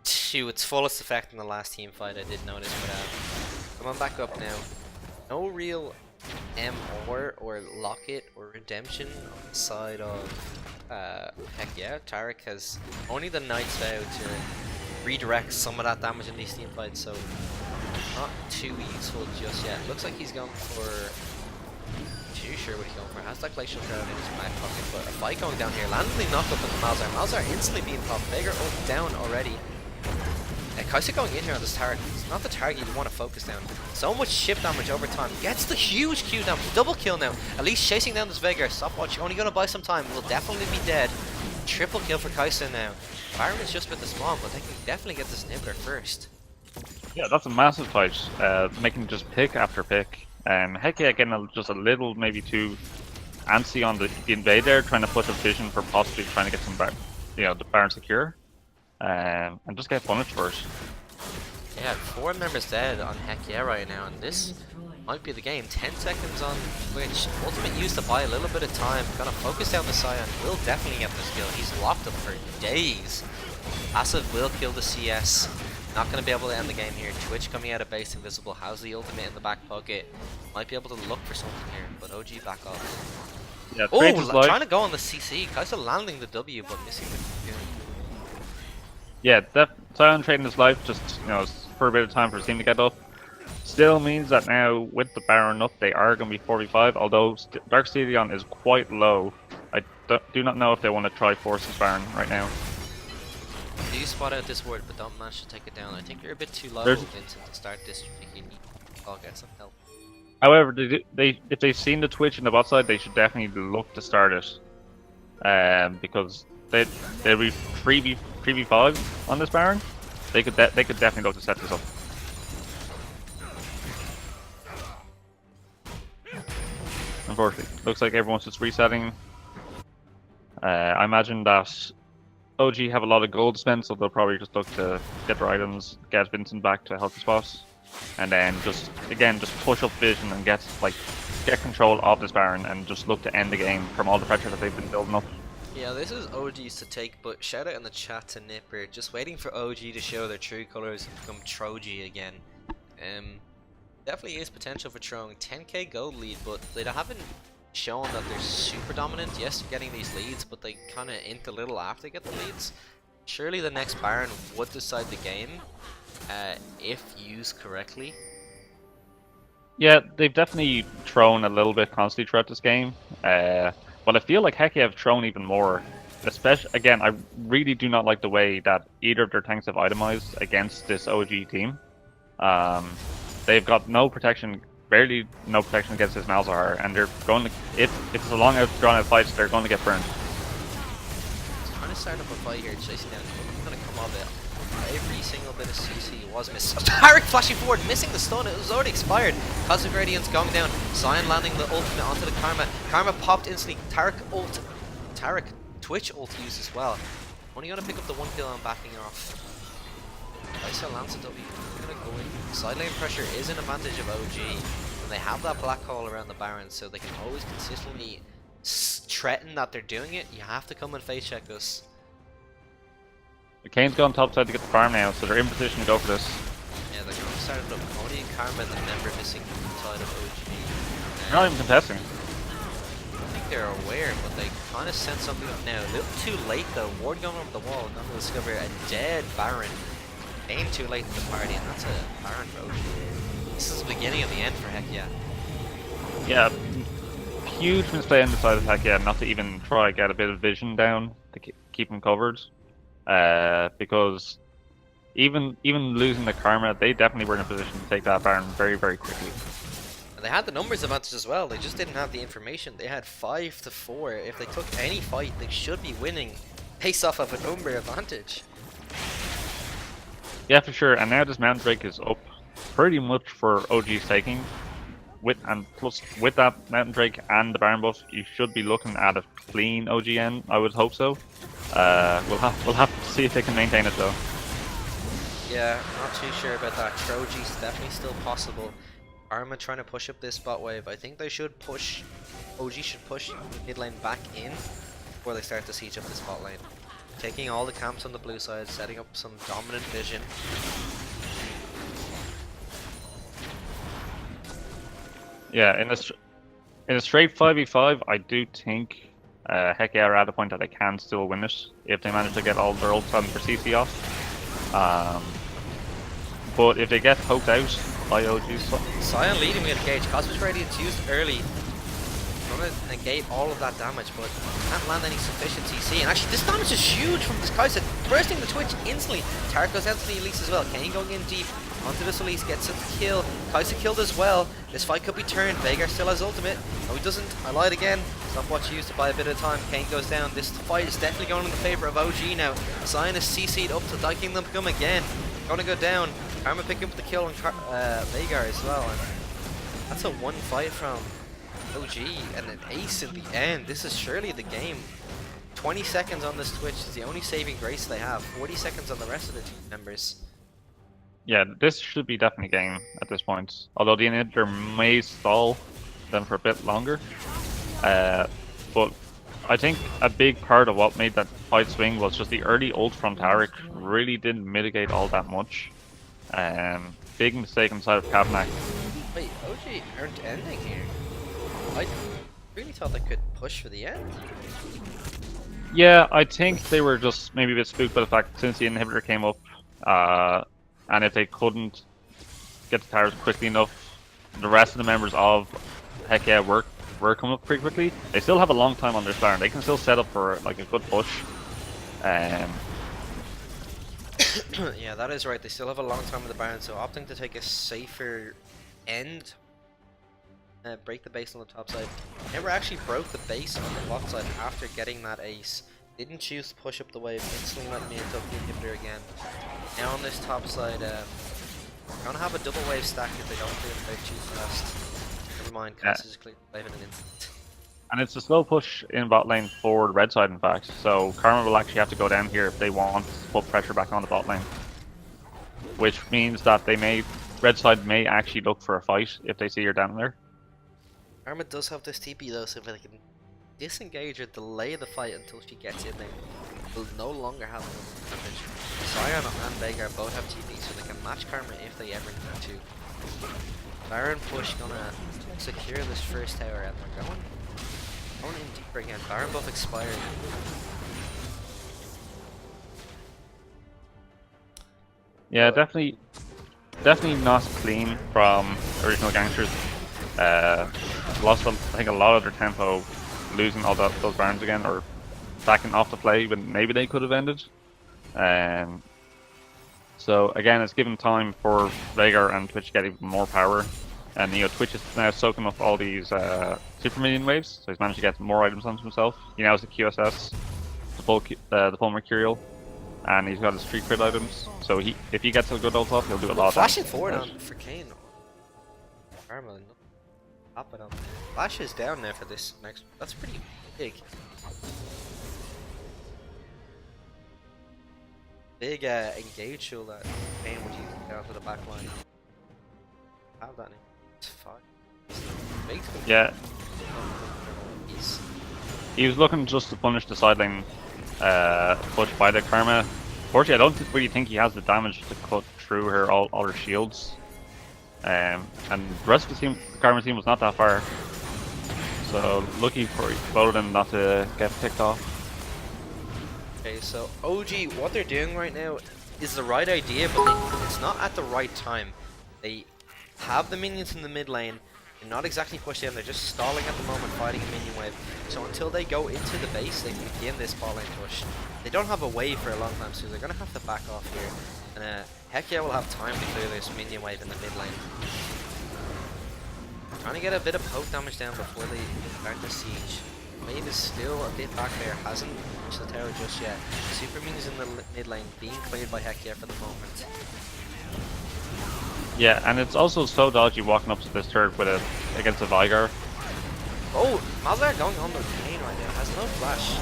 Speaker 2: to its fullest effect in the last team fight, I did notice, but come on back up now. No real MR or Locket or Redemption on the side of HeckYea. Tarek has only the Knight's Vow to redirect some of that damage in these team fights, so not too useful just yet. Looks like he's going for, too sure what he's going for. Has that Glacial Shroud in his back pocket, but a fight going down here. Landing knocked up on the Malzahar. Malzahar instantly being popped. Veigar ult down already. Kaisa going in here on this target. It's not the target you want to focus down. So much chip damage over time. Gets the huge Q down. Double kill now. At least chasing down this Veigar. Stopwatch only going to buy some time. Will definitely be dead. Triple kill for Kaisa now. Baron is just with the spawn, but they can definitely get this inhibitor first.
Speaker 3: Yeah, that's a massive fight. Making just pick after pick. HeckYea getting just a little, maybe too antsy on the invade there, trying to push a vision for possibly trying to get some, the Baron secure. And just get punished first.
Speaker 2: Yeah, 4 members dead on HeckYea right now, and this might be the game. 10 seconds on Twitch. Ultimate used to buy a little bit of time. Gonna focus down the Cyan. Will definitely get this kill. He's locked up for days. Passive will kill the CS. Not gonna be able to end the game here. Twitch coming out of base invisible. Has the ultimate in the back pocket. Might be able to look for something here, but OG back off.
Speaker 3: Yeah,
Speaker 2: oh, trying to go on the CC. Kaisa landing the W, but missing the Q.
Speaker 3: Yeah, Cyan trading his life just, for a bit of time for his team to get up. Still means that now, with the Baron up, they are going to be 4v5, although Dark Stelion is quite low. I do not know if they want to try force his Baron right now.
Speaker 2: Do you spot out this ward, but don't manage to take it down? I think you're a bit too low, Vincent, to start this. You need to get some help.
Speaker 3: However, if they've seen the Twitch in the bot side, they should definitely look to start it. Because they'll be 3v5 on this Baron. They could definitely look to set this up. Unfortunately, looks like everyone's just resetting. I imagine that OG have a lot of gold to spend, so they'll probably just look to get their items, get Vincent back to help the spot, and then just push up vision and get control of this Baron and just look to end the game from all the pressure that they've been building up.
Speaker 2: Yeah, this is OG's to take, but shout out in the chat to Nipper, just waiting for OG to show their true colors and become Troji again. Definitely is potential for throwing 10k gold lead, but they haven't shown that they're super dominant. Yes, they're getting these leads, but they kind of int a little after they get the leads. Surely the next Baron would decide the game, if used correctly.
Speaker 3: Yeah, they've definitely thrown a little bit constantly throughout this game. But I feel like HeckYea have thrown even more. Especially, again, I really do not like the way that either of their tanks have itemized against this OG team. They've got no protection, barely no protection against this Malzahar, and they're going to, if it's a long drawn out fight, they're going to get burned.
Speaker 2: He's trying to start up a fight here, chasing down. He's going to come off it. Every single bit of CC was missed. Tarek flashing forward, missing the stun. It was already expired. Cosmic Radiance going down. Zion landing the ultimate onto the Karma. Karma popped instantly. Tarek Twitch ult used as well. Only gonna pick up the 1 kill and backing off. Iso lands a W. Gonna go in. Side lane pressure is an advantage of OG. And they have that black hole around the Baron, so they can always consistently threaten that they're doing it. You have to come and face check us.
Speaker 3: The Kane's gone top side to get the farm now, so they're in position to go for this.
Speaker 2: Yeah, they're going to start it up. Only Karma and the member missing inside of OG.
Speaker 3: They're not even contesting.
Speaker 2: I think they're aware, but they kind of sent something up now. A little too late though. Ward going over the wall, going to discover a dead Baron. Came too late to the party, and that's a Baron for OG. This is the beginning of the end for HeckYea.
Speaker 3: Yeah, huge misplay on the side of HeckYea not to even try get a bit of vision down to keep them covered. Because even losing the Karma, they definitely were in a position to take that Baron very, very quickly.
Speaker 2: And they had the numbers advantage as well. They just didn't have the information. They had 5-4. If they took any fight, they should be winning based off of a number advantage.
Speaker 3: Yeah, for sure. And now this Mountain Drake is up pretty much for OG's taking. Plus with that Mountain Drake and the Baron buff, you should be looking at a clean OGN. I would hope so. We'll have to see if they can maintain it though.
Speaker 2: Yeah, not too sure about that. Troji's definitely still possible. Arma trying to push up this bot wave. I think they should push. OG should push mid lane back in before they start to siege up this bot lane. Taking all the camps on the blue side, setting up some dominant vision.
Speaker 3: Yeah, in a straight 5v5, I do think HeckYea are at a point that they can still win it if they manage to get all their ults on for CC off. But if they get poked out by OG,
Speaker 2: Sion leading with engage. Cosmic Radiance used early. Gonna negate all of that damage, but can't land any sufficient CC. And actually, this damage is huge from this Kai'Sa. Bursting the Twitch instantly. Tarek goes out to the Elise as well. Kane going in deep. Onto this Elise, gets it to kill. Kai'Sa killed as well. This fight could be turned. Veigar still has ultimate. No, he doesn't. I lied again. Stopwatch used to buy a bit of time. Kane goes down. This fight is definitely going in the favour of OG now. Sion is CC'd up to Diking them come again. Gonna go down. Karma picking up the kill on Veigar as well. And that's a one fight from OG and an ace in the end. This is surely the game. 20 seconds on this Twitch is the only saving grace they have. 40 seconds on the rest of the team members.
Speaker 3: yeah, this should be definitely game at this point. Although the inhibitor may stall them for a bit longer. But I think a big part of what made that fight swing was just the early ult from Tarek really didn't mitigate all that much. Big mistake on the side of Kavnak.
Speaker 2: Wait, OG aren't ending here. I really thought they could push for the end.
Speaker 3: Yeah, I think they were just maybe a bit spooked by the fact since the inhibitor came up, and if they couldn't get the towers quickly enough, the rest of the members of HeckYea were coming up pretty quickly. They still have a long time on their star, and they can still set up for like a good push.
Speaker 2: Yeah, that is right. They still have a long time with the Baron, so opting to take a safer end. Break the base on the top side. Never actually broke the base on the bot side after getting that ace. Didn't choose to push up the wave, instantly let me into the inhibitor again. Now on this top side, gonna have a double wave stack if they don't clear the wave too fast. Never mind, Kai'Sa just cleared the wave in an instant.
Speaker 3: And it's a slow push in bot lane for the red side, in fact. So Karma will actually have to go down here if they want to put pressure back on the bot lane. Which means that red side may actually look for a fight if they see her down there.
Speaker 2: Karma does have this TP though, so if they can disengage or delay the fight until she gets in there, will no longer have an advantage. Sion and Veigar both have TP, so they can match Karma if they ever need to. Baron push gonna secure this first tower, and they're going in deeper again. Baron buff expired.
Speaker 3: Yeah, definitely not clean from original gangsters. Lost, I think, a lot of their tempo, losing all those barons again, or backing off the play when maybe they could have ended. So again, it's given time for Veigar and Twitch to get even more power, and Twitch is now soaking up all these super minion waves, so he's managed to get more items onto himself. He now has the QSS, the full Mercurial, and he's got his street crit items. So if he gets a good ult off, he'll do a lot of
Speaker 2: Flashing
Speaker 3: damage.
Speaker 2: forward on for Kane. Karma, pop it on. Flash is down there for this next. That's pretty big. Big engage tool that Kane would use down to the back line. Have that name. It's fine. Big
Speaker 3: Yeah.
Speaker 2: He's
Speaker 3: He was looking just to punish the side lane push by the Karma. Fortunately, I don't really think he has the damage to cut through all her shields. And the rest of the team, the Karma team, was not that far. So lucky for both of them not to get picked off.
Speaker 2: okay, so OG, what they're doing right now is the right idea, but it's not at the right time. They have the minions in the mid lane. They're not exactly pushed in, they're just stalling at the moment, fighting a minion wave. So until they go into the base, they can begin this bot lane push. They don't have a wave for a long time, so they're going to have to back off here. And HeckYea will have time to clear this minion wave in the mid lane. Trying to get a bit of poke damage down before they start the siege. Wave is still a bit back there, hasn't reached the tower just yet. Super minions in the mid lane being cleared by HeckYea for the moment.
Speaker 3: Yeah, and it's also so dodgy walking up to this turret with against a Vigar.
Speaker 2: Oh, Malzahar going on the Kane right now, has no flash.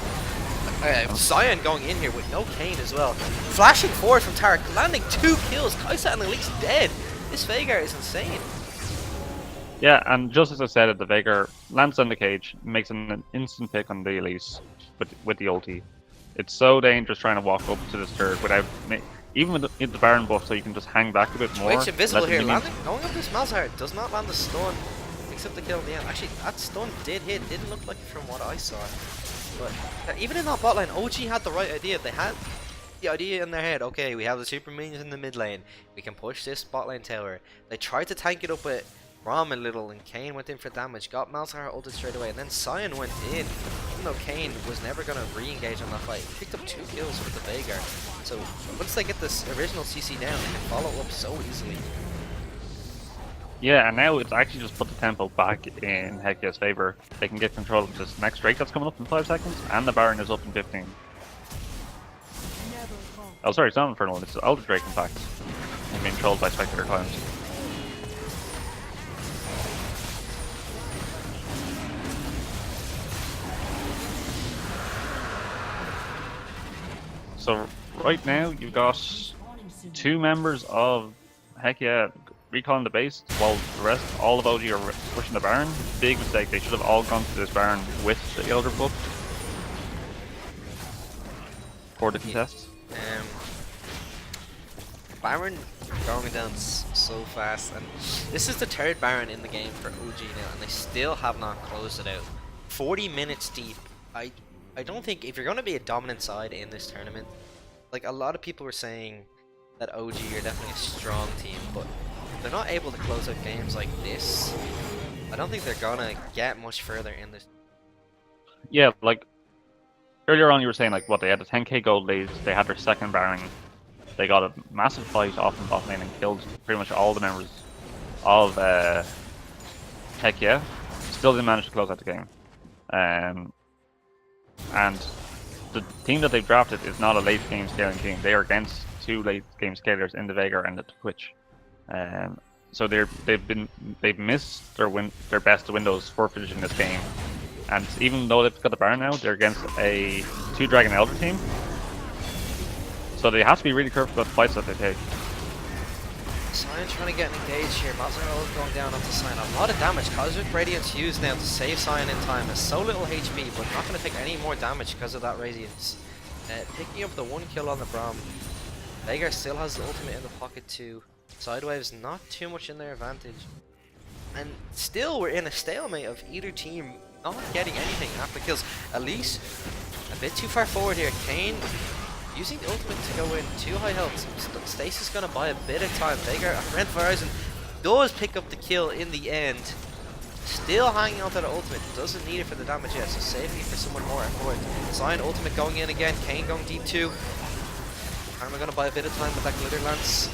Speaker 2: Sion going in here with no Kane as well. Flashing forward from Tarek, landing 2 kills. Kai'Sa and Elise dead. This Veigar is insane.
Speaker 3: Yeah, and just as I said it, the Veigar lands on the cage, makes an instant pick on the Elise with the ulti. It's so dangerous trying to walk up to this turret without... Even with the Baron buff, so you can just hang back a bit more.
Speaker 2: Twitch invisible
Speaker 3: let the
Speaker 2: here,
Speaker 3: minions-
Speaker 2: landing, going up this Malzahar, does not land the stun. Picks up the kill in the end. Actually, that stun did hit, didn't look like it from what I saw. But even in that bot lane, OG had the right idea. They had the idea in their head, okay, we have the super minions in the mid lane, we can push this bot lane tower. They tried to tank it up with Rom a little, and Kane went in for damage, got Malzahar ulted straight away, and then Sion went in, even though Kane was never going to re-engage on that fight. He picked up 2 kills with the Veigar. So once they get this original CC down, they can follow up so easily.
Speaker 3: Yeah, and now it's actually just put the tempo back in HeckYea's favor. They can get control of this next Drake that's coming up in 5 seconds, and the Baron is up in 15. Oh, sorry, it's not Infernal, it's Elder Drake, in fact. And being trolled by Spectator Clowns. So, right now, you've got 2 members of HeckYea recalling the base, while the rest, all of OG are pushing the Baron. Big mistake, they should have all gone to this Baron with the Elder Book for the contest.
Speaker 2: Baron going down so fast, and this is the 3rd Baron in the game for OG now, and they still have not closed it out. 40 minutes deep. I don't think, if you're going to be a dominant side in this tournament, like a lot of people were saying that OG are definitely a strong team, but if they're not able to close out games like this, I don't think they're going to get much further in this.
Speaker 3: Yeah, like earlier on you were saying like what, they had a 10k gold lead, they had their 2nd Baron, they got a massive fight off in bot lane and killed pretty much all the members of HeckYea, still didn't manage to close out the game. And the team that they've drafted is not a late game scaling team. They are against 2 late game scalers in the Veigar and the Twitch. So they've missed their best windows for finishing this game. And even though they've got the Baron now, they're against a 2 Dragon Elder team. So they have to be really careful about the fights that they take.
Speaker 2: Sion trying to get engaged here. Malzahar going down onto Sion. A lot of damage. Cosmic Radiance used now to save Sion in time. Has so little HP, but not going to take any more damage because of that Radiance. Picking up the 1 kill on the Braum. Veigar still has the ultimate in the pocket too. Sidewaves not too much in their advantage. And still we're in a stalemate of either team not getting anything after kills. Elise a bit too far forward here. Kane using the ultimate to go in, 2 high health. Stacy's gonna buy a bit of time. Veigar, Rent Horizon does pick up the kill in the end. Still hanging on to the ultimate, doesn't need it for the damage yet, so safety for someone more forward. Sion ultimate going in again, Kane going deep too. Karma gonna buy a bit of time with that glitter lance.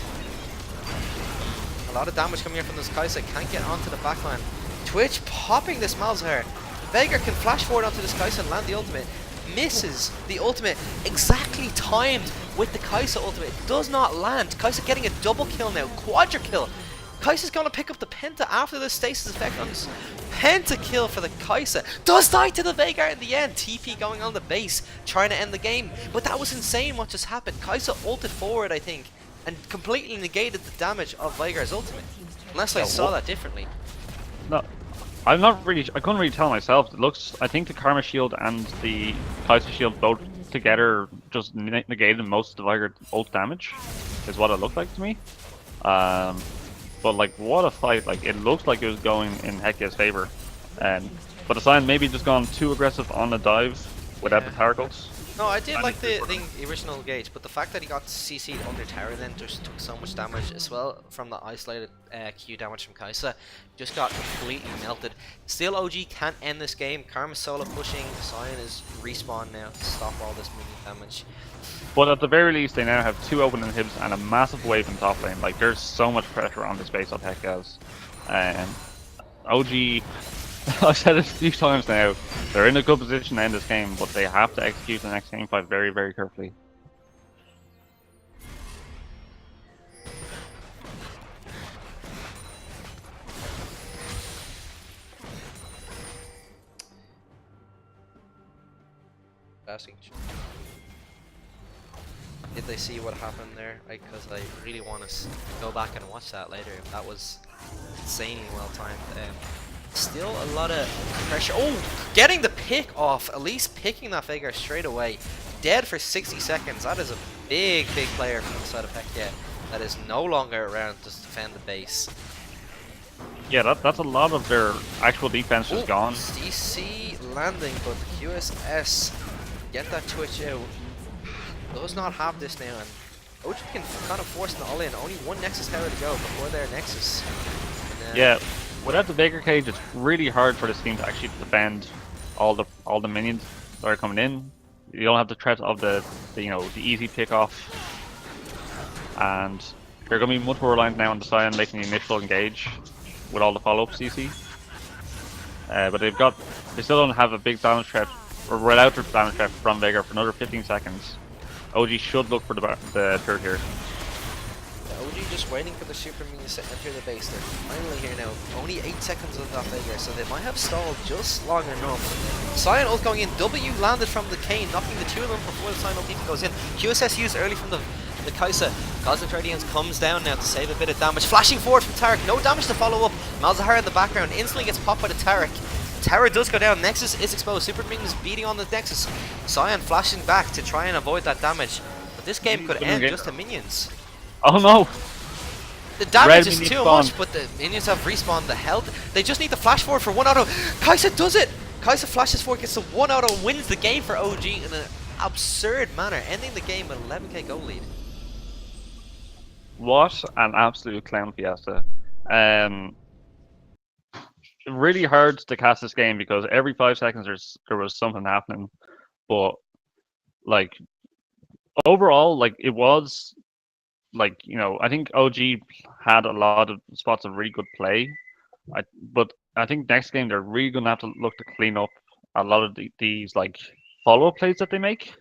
Speaker 2: A lot of damage coming in from this Kai'Sa, can't get onto the backline. Twitch popping this Malzahar. Veigar can flash forward onto this Kai'Sa and land the ultimate. misses the ultimate, exactly timed with the Kai'Sa ultimate. It does not land. Kai'Sa getting a double kill now, quadra kill. Kai'Sa's gonna pick up the Penta after the stasis effect on this. Penta kill for the Kai'Sa. Does die to the Veigar in the end. TP going on the base, trying to end the game. But that was insane what just happened. Kai'Sa ulted forward, I think, and completely negated the damage of Veigar's ultimate. Unless I saw that differently.
Speaker 3: No, I'm not really. I couldn't really tell myself. It looks. I think the Karma Shield and the Kai'Sa Shield both together just negated most of the Veigar ult damage, is what it looked like to me. But like, what a fight! Like, it looks like it was going in HeckYea's favor, but the Sion maybe just gone too aggressive on the dive without the tower cults.
Speaker 2: No, I did like the original gauge, but the fact that he got CC'd under tower then just took so much damage as well from the isolated Q damage from Kai'Sa. Just got completely melted. Still, OG can't end this game. Karma's solo pushing. Sion is respawn now to stop all this minion damage.
Speaker 3: But at the very least, they now have 2 open inhibs and a massive wave in top lane. Like, there's so much pressure on this base of HeckYea's. OG, I've said it a few times now, they're in a good position to end this game, but they have to execute the next game fight very, very carefully.
Speaker 2: Asking, did they see what happened there? Because I really want to go back and watch that later. That was insanely well timed. Still a lot of pressure. Oh, getting the pick off. At least picking that Veigar straight away. Dead for 60 seconds. That is a big, big player from the side of HeckYea that is no longer around to defend the base.
Speaker 3: Yeah, that's a lot of their actual defense just gone.
Speaker 2: DC landing, but QSS get that Twitch out. Does not have this now, and OG can kind of force the all-in. Only one Nexus tower to go before their Nexus. And,
Speaker 3: yeah, without the Veigar cage, it's really hard for this team to actually defend all the minions that are coming in. You don't have the threat of the easy pick off, and they're going to be much more reliant now on the Sion making the initial engage with all the follow-up CC. But they still don't have a big damage threat, or without the damage threat from Veigar for another 15 seconds. OG should look for the third here.
Speaker 2: Yeah, OG just waiting for the super minions to enter the base. They're finally here now. Only 8 seconds of that Veigar, so they might have stalled just long enough. Sion ult going in. W landed from the Kane, knocking the 2 of them before the Sion ult even goes in. QSS used early from the Kai'Sa. Cosmic Radiance comes down now to save a bit of damage. Flashing forward from Taric. No damage to follow up. Malzahar in the background instantly gets popped by the Taric. Tower does go down. Nexus is exposed. Super Minions beating on the Nexus. Sion flashing back to try and avoid that damage. But this game could end just to minions.
Speaker 3: Oh no!
Speaker 2: The damage is too much, but the minions have respawned. The health. They just need to flash forward for 1 auto. Kai'Sa does it! Kai'Sa flashes forward, gets the 1 auto, wins the game for OG in an absurd manner, ending the game with 11k goal lead.
Speaker 3: What an absolute clown fiesta. Really hard to cast this game because every 5 seconds there was something happening, but like overall, like it was like, I think OG had a lot of spots of really good play. But I think next game they're really gonna have to look to clean up a lot of these like follow-up plays that they make.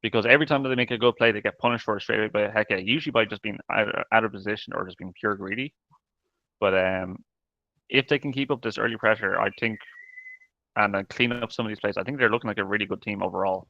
Speaker 3: Because every time that they make a good play, they get punished for it straight away by HeckYea, usually by just being out of position or just being pure greedy. But if they can keep up this early pressure, I think, and then clean up some of these plays, I think they're looking like a really good team overall.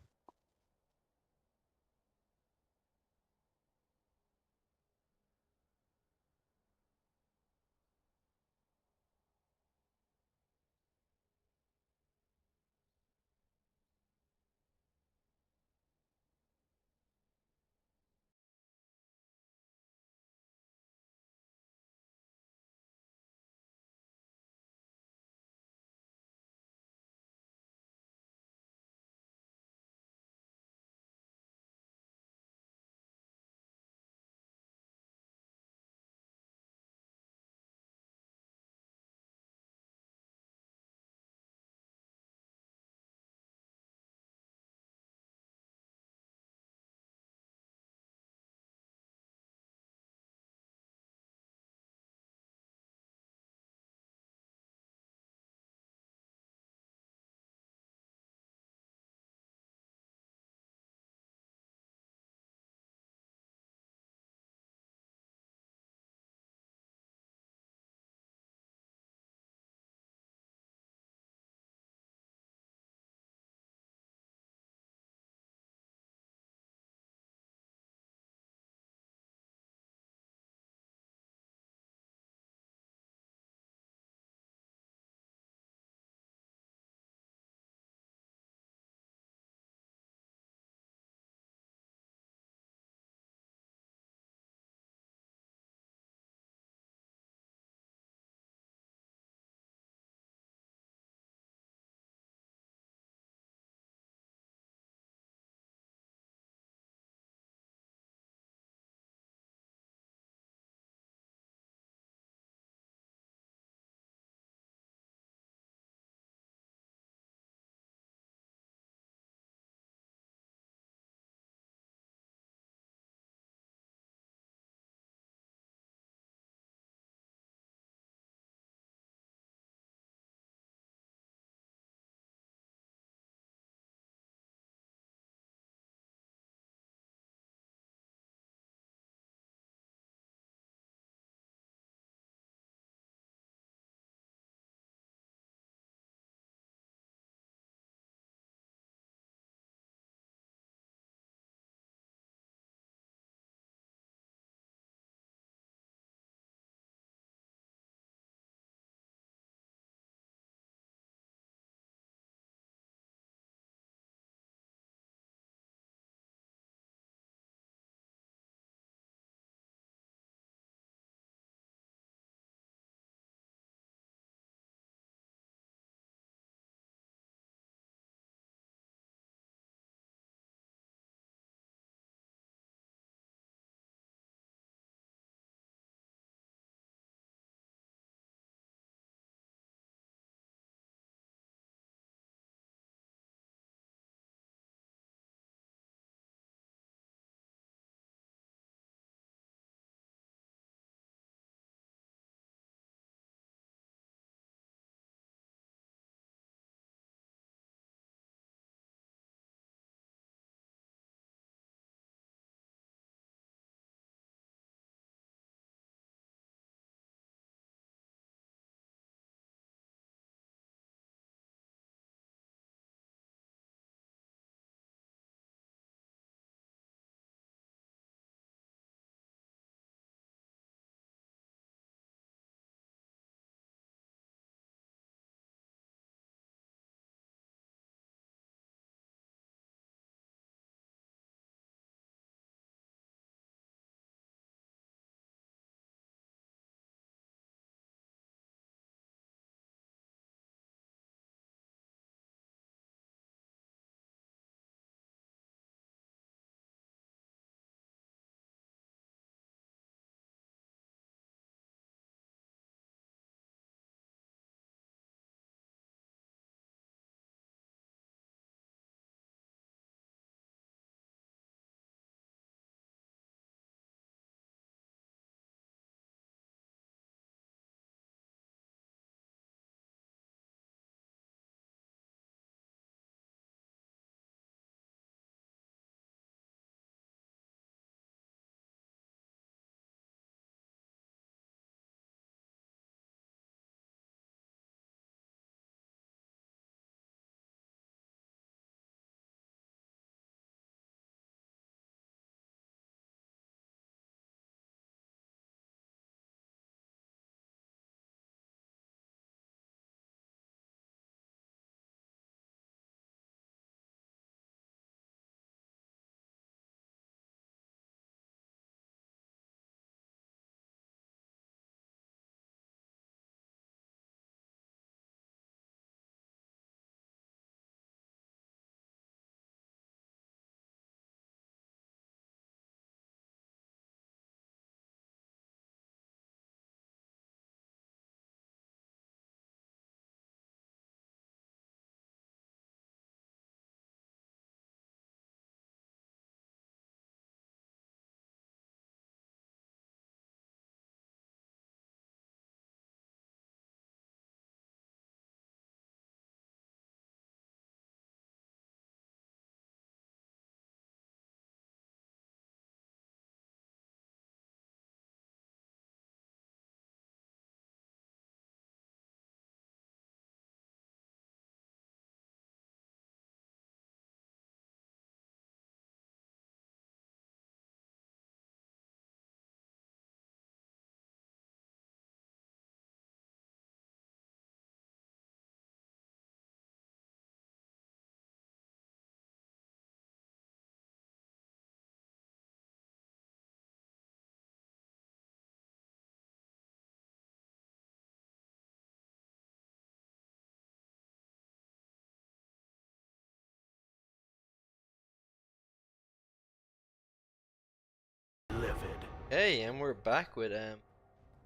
Speaker 2: Hey, and we're back with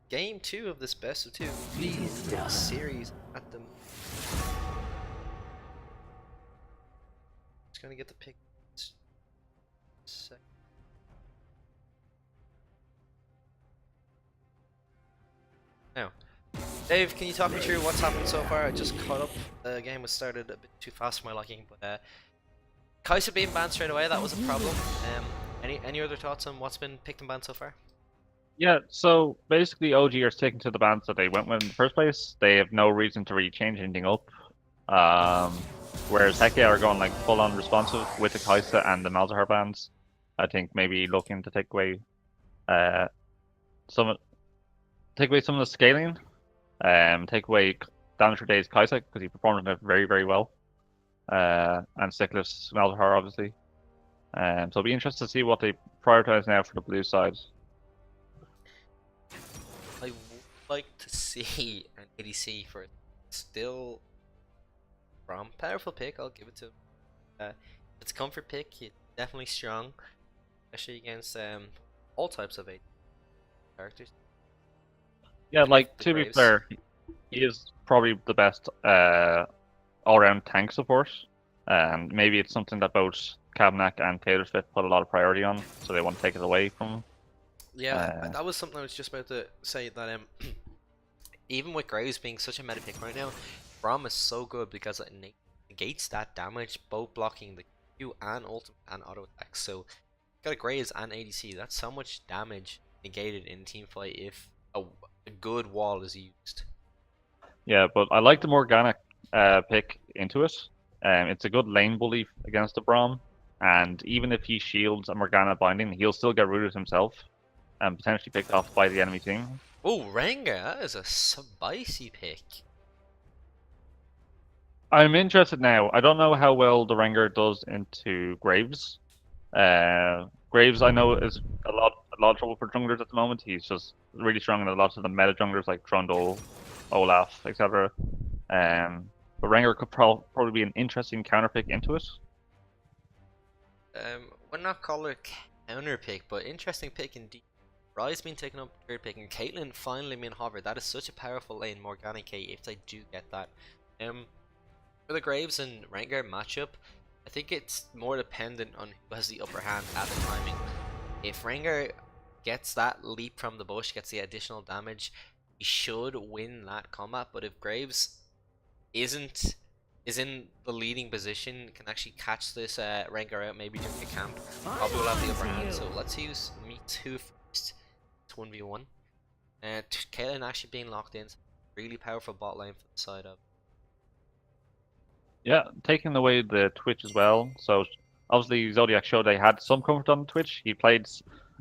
Speaker 2: game 2 of this best of 2 league series at the. Just gonna get the pick. Now, Dave, can you talk me through what's happened so far? I just caught up. The game was started a bit too fast for my liking, but Kai'Sa being banned straight away, that was a problem. Any other thoughts on what's been picked and banned so far?
Speaker 3: Yeah, so basically OG are sticking to the bans that they went with in the first place. They have no reason to really change anything up. Whereas HeckYea are going like full on responsive with the Kai'Sa and the Malzahar bans. I think maybe looking to take away some of the scaling, take away damage for days Kai'Sa because he performed it very, very well. And Sickless Malzahar obviously. So it'll be interesting to see what they prioritize now for the blue side.
Speaker 2: I would like to see an ADC for it. Still from powerful pick, I'll give it to him. It's a comfort pick, it's definitely strong, especially against all types of AD characters.
Speaker 3: Yeah, like
Speaker 2: The
Speaker 3: to be
Speaker 2: Graves.
Speaker 3: fair, he is probably the best all-round tank support, and maybe it's something that both Kabnak and Taylor Swift put a lot of priority on, so they want to take it away from him.
Speaker 2: Yeah, that was something I was just about to say, that even with Graves being such a meta pick right now, Braum is so good because it negates that damage, both blocking the Q and ultimate and auto attack. So got a Graves and ADC, that's so much damage negated in team fight if a good wall is used.
Speaker 3: Yeah, but I like the Morgana pick into it. It's a good lane bully against the Braum, and even if he shields a Morgana binding, he'll still get rooted himself and potentially picked off by the enemy team.
Speaker 2: Oh, Rengar, that is a spicy pick.
Speaker 3: I'm interested now. I don't know how well the Rengar does into Graves. Graves, I know, is a lot of trouble for junglers at the moment. He's just really strong in a lot of the meta junglers like Trundle, Olaf, etc. But Rengar could probably be an interesting counter pick into it.
Speaker 2: Would not call it a counter pick, but interesting pick indeed. Ryze being taken up third pick, and Caitlyn finally being hovered. That is such a powerful lane, Morgana K, if they do get that. For the Graves and Rengar matchup, I think it's more dependent on who has the upper hand at the timing. If Rengar gets that leap from the bush, gets the additional damage, he should win that combat. But if Graves is in the leading position, can actually catch this Rengar out, maybe during the camp, probably will have the upper hand. So let's use me two first. It's 1v1. Caitlyn actually being locked in, really powerful bot lane for the side of.
Speaker 3: Yeah, taking away the Twitch as well. So obviously Zodiac showed they had some comfort on Twitch. He played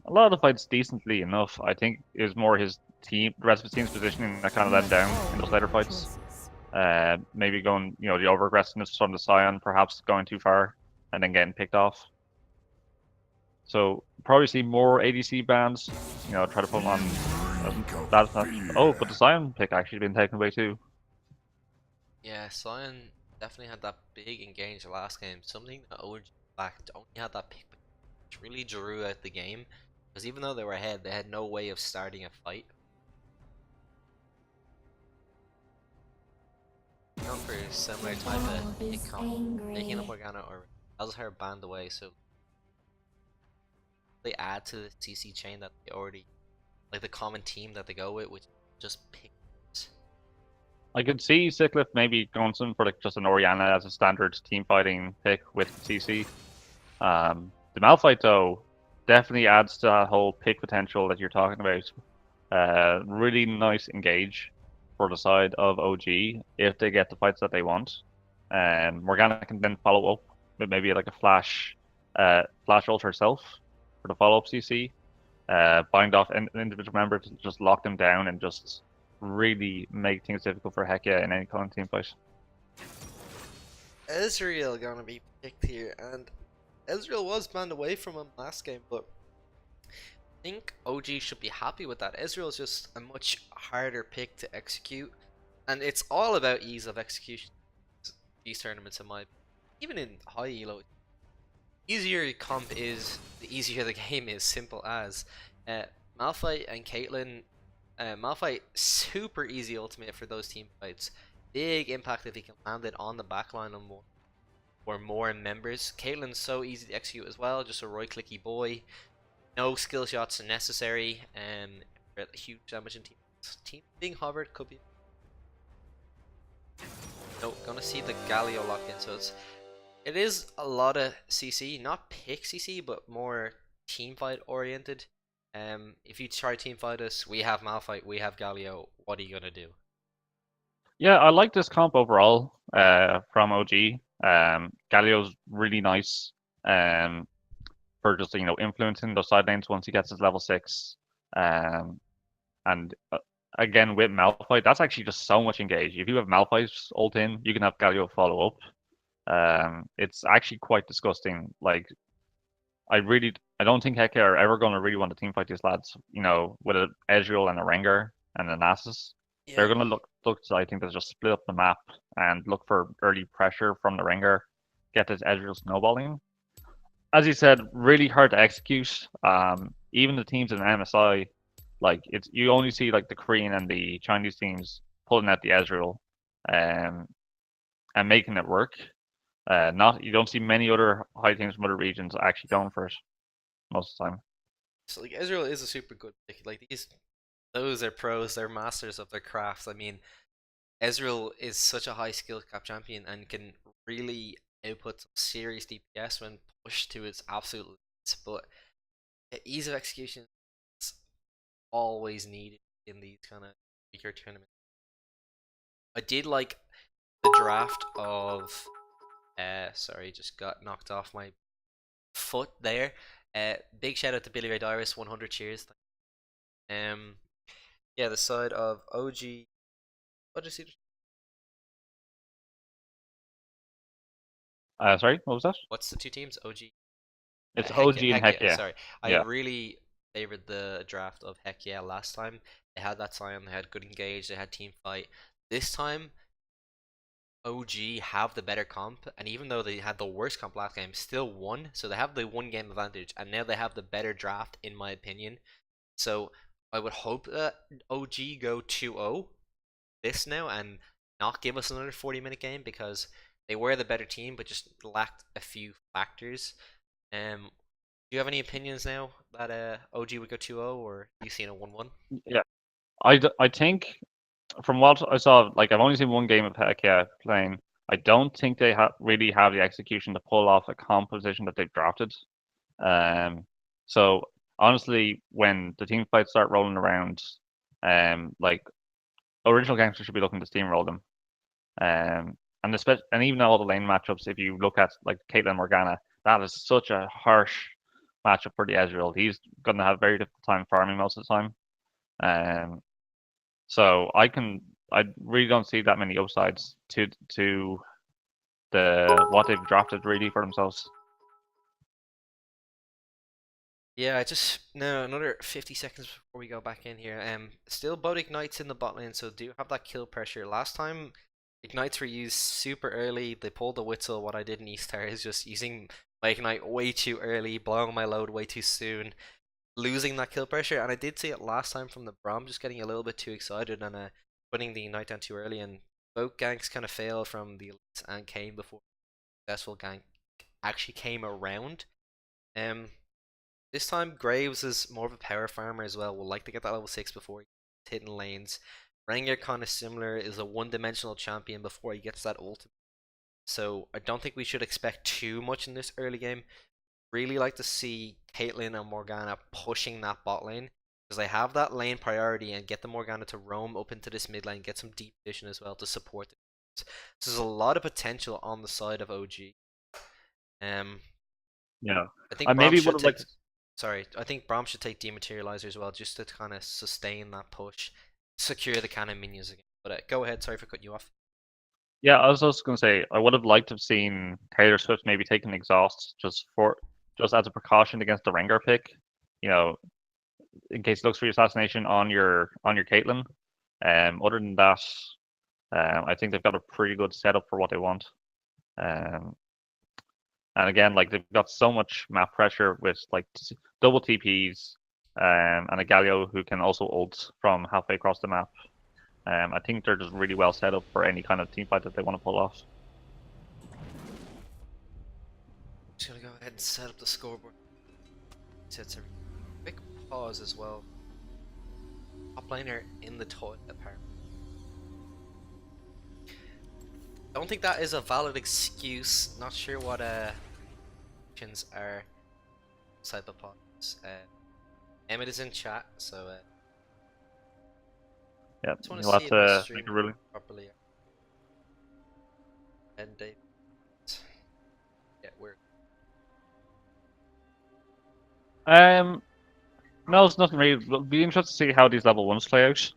Speaker 3: a lot of the fights decently enough. I think it was more his team, the rest of his team's positioning that kind of let him down in those later fights. Maybe going, the over aggressiveness from the Scion, perhaps going too far and then getting picked off. So probably see more ADC bans. Try to put them on. Oh, but the Scion pick actually been taken away too.
Speaker 2: Yeah, Scion definitely had that big engage last game. Something that OG lacked. Only had that pick, which really drew out the game. Because even though they were ahead, they had no way of starting a fight. Going for a similar type of pick comp, making up Morgana or Malzahar banned away, so they add to the CC chain that they already, like the common team that they go with, which just pick.
Speaker 3: I could see Sickless maybe going some for like just an Orianna as a standard team fighting pick with CC. The Malphite though definitely adds to that whole pick potential that you're talking about. Really nice engage for the side of OG if they get the fights that they want. Morgana can then follow up with maybe like a flash ult herself for the follow up CC. Bind off an individual member to just lock them down and just really make things difficult for HeckYea in any kind of team fight.
Speaker 2: Ezreal gonna be picked here, and Ezreal was banned away from him last game, but I think OG should be happy with that. Ezreal is just a much harder pick to execute, and it's all about ease of execution. These tournaments, in my even in high elo, easier comp is, the easier the game is. Simple as. Malphite and Caitlyn. Malphite, super easy ultimate for those team fights. Big impact if he can land it on the backline or more members. Caitlyn's so easy to execute as well, just a right-clicky boy. No skill shots necessary, huge damage in team being hovered could be. No, gonna see the Galio locked in, so it is a lot of CC, not pick CC, but more team fight oriented. If you try team fight us, we have Malphite, we have Galio. What are you gonna do?
Speaker 3: Yeah, I like this comp overall from OG. Galio's really nice for just influencing those side lanes once he gets his level 6. And again with Malphite, that's actually just so much engage. If you have Malphite's ult in, you can have Galio follow up. It's actually quite disgusting. Like I don't think HeckYea are ever going to really want to team fight these lads. With an Ezreal and a Rengar and a Nasus.
Speaker 2: Yeah.
Speaker 3: They're going to look to, I think, to just split up the map and look for early pressure from the Rengar, get this Ezreal snowballing. As you said, really hard to execute. Even the teams in MSI, you only see the Korean and the Chinese teams pulling out the Ezreal, and making it work. You don't see many other high teams from other regions actually going for it most of the time.
Speaker 2: So Ezreal is a super good pick. Those are pros, they're masters of their craft. I mean, Ezreal is such a high skill cap champion and can really output some serious DPS when pushed to its absolute limits. But ease of execution is always needed in these kind of weaker tournaments. I did like the draft of sorry, just got knocked off my foot there. Big shout out to Billy Ray Dyrus, 100 cheers. Yeah, the side of OG. What did you see?
Speaker 3: Sorry, what was that?
Speaker 2: What's the two teams? OG.
Speaker 3: It's OG and HeckYea.
Speaker 2: Sorry, I really favored the draft of HeckYea last time. They had that Sion, they had good engage, they had team fight. This time, OG have the better comp, and even though they had the worst comp last game, still won. So they have the 1-game advantage, and now they have the better draft, in my opinion. So I would hope that OG go 2-0 this now and not give us another 40-minute game, because they were the better team but just lacked a few factors. Do you have any opinions now that OG would go 2-0, or you seen a 1-1?
Speaker 3: Yeah, I think from what I saw, I've only seen one game of HeckYea playing. I don't think they really have the execution to pull off a composition that they've drafted. So honestly, when the team fights start rolling around, original gangsters should be looking to steamroll them. And even all the lane matchups, if you look at Caitlyn Morgana, that is such a harsh matchup for the Ezreal. He's going to have a very difficult time farming most of the time. So I really don't see that many upsides to what they've drafted really for themselves.
Speaker 2: Yeah, another 50 seconds before we go back in here. Still both ignites in the bot lane, so do have that kill pressure. Last time ignites were used super early. They pulled the whistle. What I did in Eastar is just using my ignite way too early, blowing my load way too soon, losing that kill pressure. And I did see it last time from the Braum, just getting a little bit too excited and putting the ignite down too early, and both ganks kind of failed from the elites and came before the successful gank actually came around. This time Graves is more of a power farmer as well. Will like to get that level 6 before he's hitting lanes. Rengar kind of similar, is a one-dimensional champion before he gets that ultimate. So I don't think we should expect too much in this early game. Really like to see Caitlyn and Morgana pushing that bot lane, because they have that lane priority, and get the Morgana to roam up into this mid lane, get some deep vision as well to support the teams. So there's a lot of potential on the side of OG.
Speaker 3: Yeah,
Speaker 2: I think
Speaker 3: maybe
Speaker 2: would have Sorry, I think Braum should take Dematerializer as well, just to kind of sustain that push, secure the cannon minions again. But go ahead, sorry for cutting you off.
Speaker 3: Yeah, I was also going to say, I would have liked to have seen Taylor Swift maybe take an exhaust just as a precaution against the Rengar pick, in case he looks for your assassination on your Caitlyn. Other than that, I think they've got a pretty good setup for what they want. And again, they've got so much map pressure with double TPs, and a Galio who can also ult from halfway across the map. I think they're just really well set up for any kind of team fight that they want to pull off.
Speaker 2: Just gonna go ahead and set up the scoreboard. Sets a quick pause as well. Top laner in the toilet apparently. Don't think that is a valid excuse. Not sure what options are outside the pause. Emmett is in chat, so
Speaker 3: Yeah,
Speaker 2: just want
Speaker 3: you'll
Speaker 2: to
Speaker 3: have
Speaker 2: see if my
Speaker 3: to
Speaker 2: stream
Speaker 3: make a ruling.
Speaker 2: properly. And Dave. Yeah, we're
Speaker 3: No, it's nothing really. It'll be interesting to see how these level 1s play out.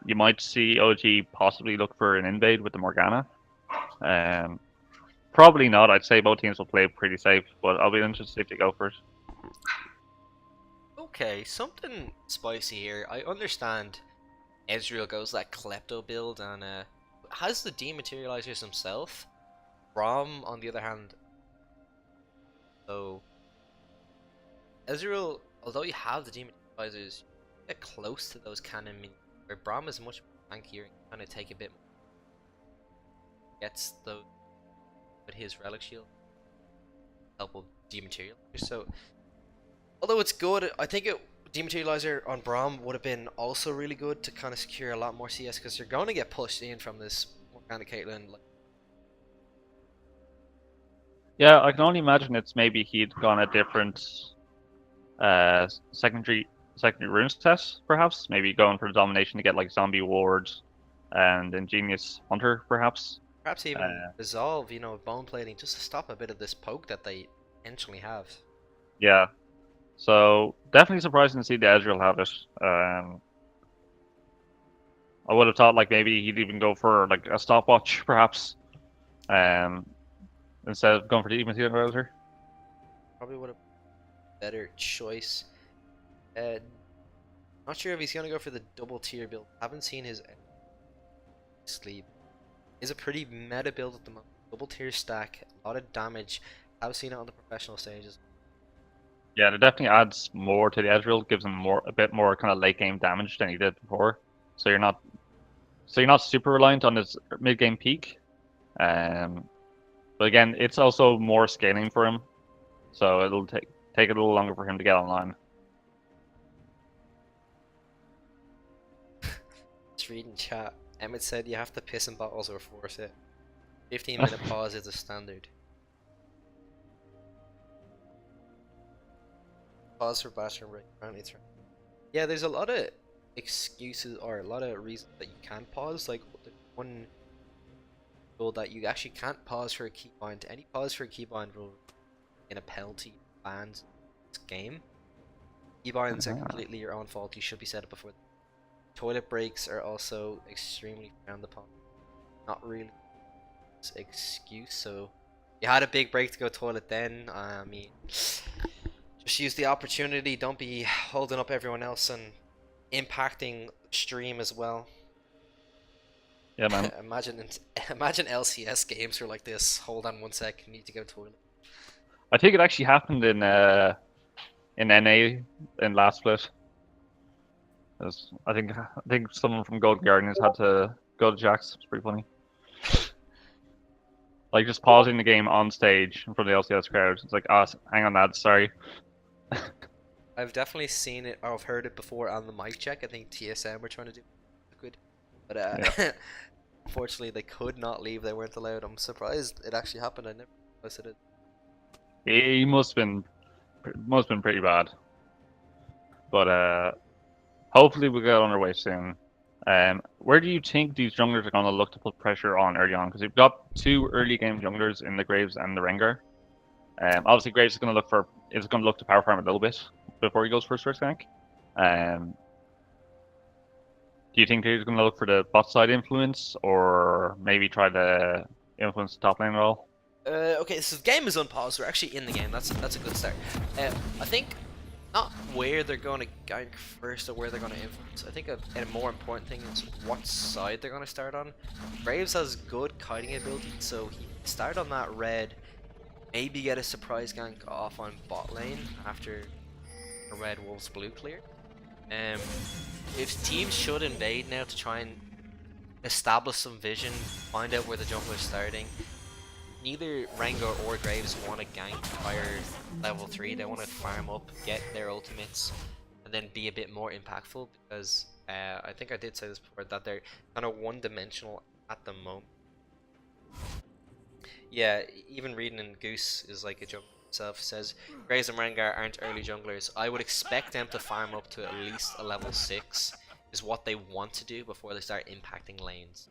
Speaker 3: You might see OG possibly look for an invade with the Morgana. Probably not. I'd say both teams will play pretty safe, but I'll be interested to see if they go for it.
Speaker 2: okay. Something spicy here. I understand Ezreal goes that Klepto build and has the dematerializers himself. Braum, on the other hand, so Ezreal, although you have the dematerializers, you get close to those cannon minions, where Braum is much more tankier and kind of take a bit more. Gets those with his relic shield, help with dematerializer. So, although it's good, I think dematerializer on Braum would have been also really good to kind of secure a lot more CS because you're going to get pushed in from this Morgana Caitlyn. Like,
Speaker 3: Yeah, I can only imagine it's maybe he'd gone a different secondary rune set, perhaps. Maybe going for the domination to get like Zombie Ward and Ingenious Hunter, perhaps.
Speaker 2: perhaps even resolve, you know, bone plating just to stop a bit of this poke that they intentionally have.
Speaker 3: Yeah. So definitely surprising to see the Ezreal have it. I would have thought like maybe he'd even go for like a stopwatch, perhaps, instead of going for the dematerializer.
Speaker 2: Probably would have better choice. Not sure if he's gonna go for the double tier build. Haven't seen his sleep. Is a pretty meta build at the moment. Double tier stack, a lot of damage. I've seen it on the professional stages.
Speaker 3: Yeah, it definitely adds more to the Ezreal, gives him a bit more kind of late game damage than he did before. So you're not super reliant on his mid game peak. But again, it's also more scaling for him, so it'll take a little longer for him to get online.
Speaker 2: Just reading chat. Emmett said you have to piss in bottles or force it. 15-minute pause is a standard. Pause for bathroom break. Apparently it's right. Yeah, there's a lot of excuses or a lot of reasons that you can pause. Like one rule that you actually can't pause for a keybind. Any pause for a keybind will in a penalty bans this game. Keybinds are completely your own fault. You should be set up before. Toilet breaks are also extremely frowned upon. Not really an excuse. So you had a big break to go toilet then. I mean, just use the opportunity. Don't be holding up everyone else and impacting stream as well.
Speaker 3: Yeah, man.
Speaker 2: imagine LCS games are like this. Hold on 1 sec. Need to go toilet.
Speaker 3: I think it actually happened in NA in last split. I think someone from Gold Guardians had to go to Jax. It's pretty funny. Like just pausing the game on stage in front of the LCS crowd. It's like, hang on, lads, sorry.
Speaker 2: I've definitely seen it or I've heard it before on the mic check. I think TSM were trying to do liquid, but
Speaker 3: Yeah.
Speaker 2: unfortunately they could not leave. They weren't allowed. I'm surprised it actually happened. I never realized it.
Speaker 3: He must have been pretty bad. But hopefully we'll get on our way soon. Where do you think these junglers are going to look to put pressure on early on? Because we've got 2 early game junglers in the Graves and the Rengar. Obviously Graves is going to look to power farm a little bit before he goes for his first gank. Do you think he's going to look for the bot side influence, or maybe try to influence the top lane at all?
Speaker 2: Okay, so the game is unpaused. We're actually in the game. That's a good start. I think not where they're going to gank first or where they're going to influence. I think a more important thing is what side they're going to start on. Graves has good kiting ability, so he can start on that red, maybe get a surprise gank off on bot lane after a red wolves blue clear. If teams should invade now to try and establish some vision, find out where the jungler is starting. Neither Rengar or Graves want to gank fire level 3. They want to farm up, get their ultimates, and then be a bit more impactful, because I think I did say this before, that they're kind of one-dimensional at the moment. Yeah, even reading in Goose is like a jungler himself, says Graves and Rengar aren't early junglers. I would expect them to farm up to at least a level 6 is what they want to do before they start impacting lanes.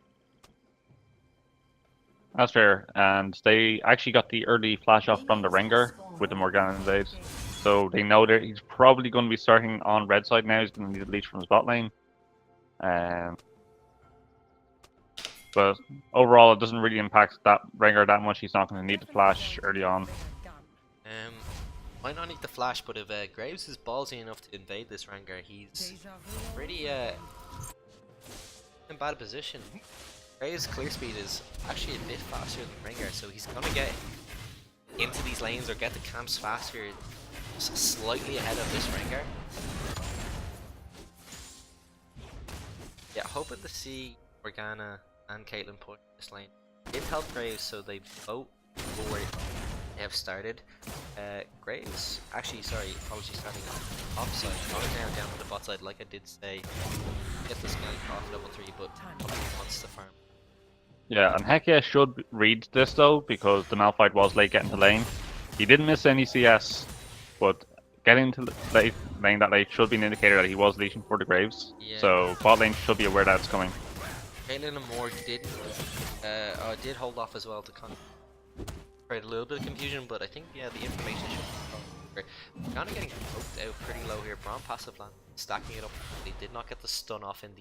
Speaker 3: That's fair, and they actually got the early flash off from the Rengar with the Morgana invade. So they know that he's probably going to be starting on red side now. He's going to need a leash from his bot lane. But overall, it doesn't really impact that Rengar that much. He's not going to need the flash early on.
Speaker 2: Might not need the flash, but if Graves is ballsy enough to invade this Rengar, he's pretty in bad position. Graves' clear speed is actually a bit faster than Rengar, so he's gonna get into these lanes or get the camps faster, slightly ahead of this Rengar. Yeah, hoping to see Morgana and Caitlyn push this lane. Did help Graves, so they both forward have started. Graves, actually, sorry, apologies, starting on the top side, not now down to the bot side, like I did say. Get this guy off level 3, but probably wants to farm.
Speaker 3: Yeah, and HeckYea should read this though, because the Malphite was late getting to lane. He didn't miss any CS, but getting to late lane that late should be an indicator that he was leashing for the Graves.
Speaker 2: Yeah.
Speaker 3: So bot lane should be aware that it's coming.
Speaker 2: Caitlyn and Moore did hold off as well to kind of create a little bit of confusion, but I think, yeah, the information should be kind of getting poked out pretty low here. Braum passive land, stacking it up. They did not get the stun off in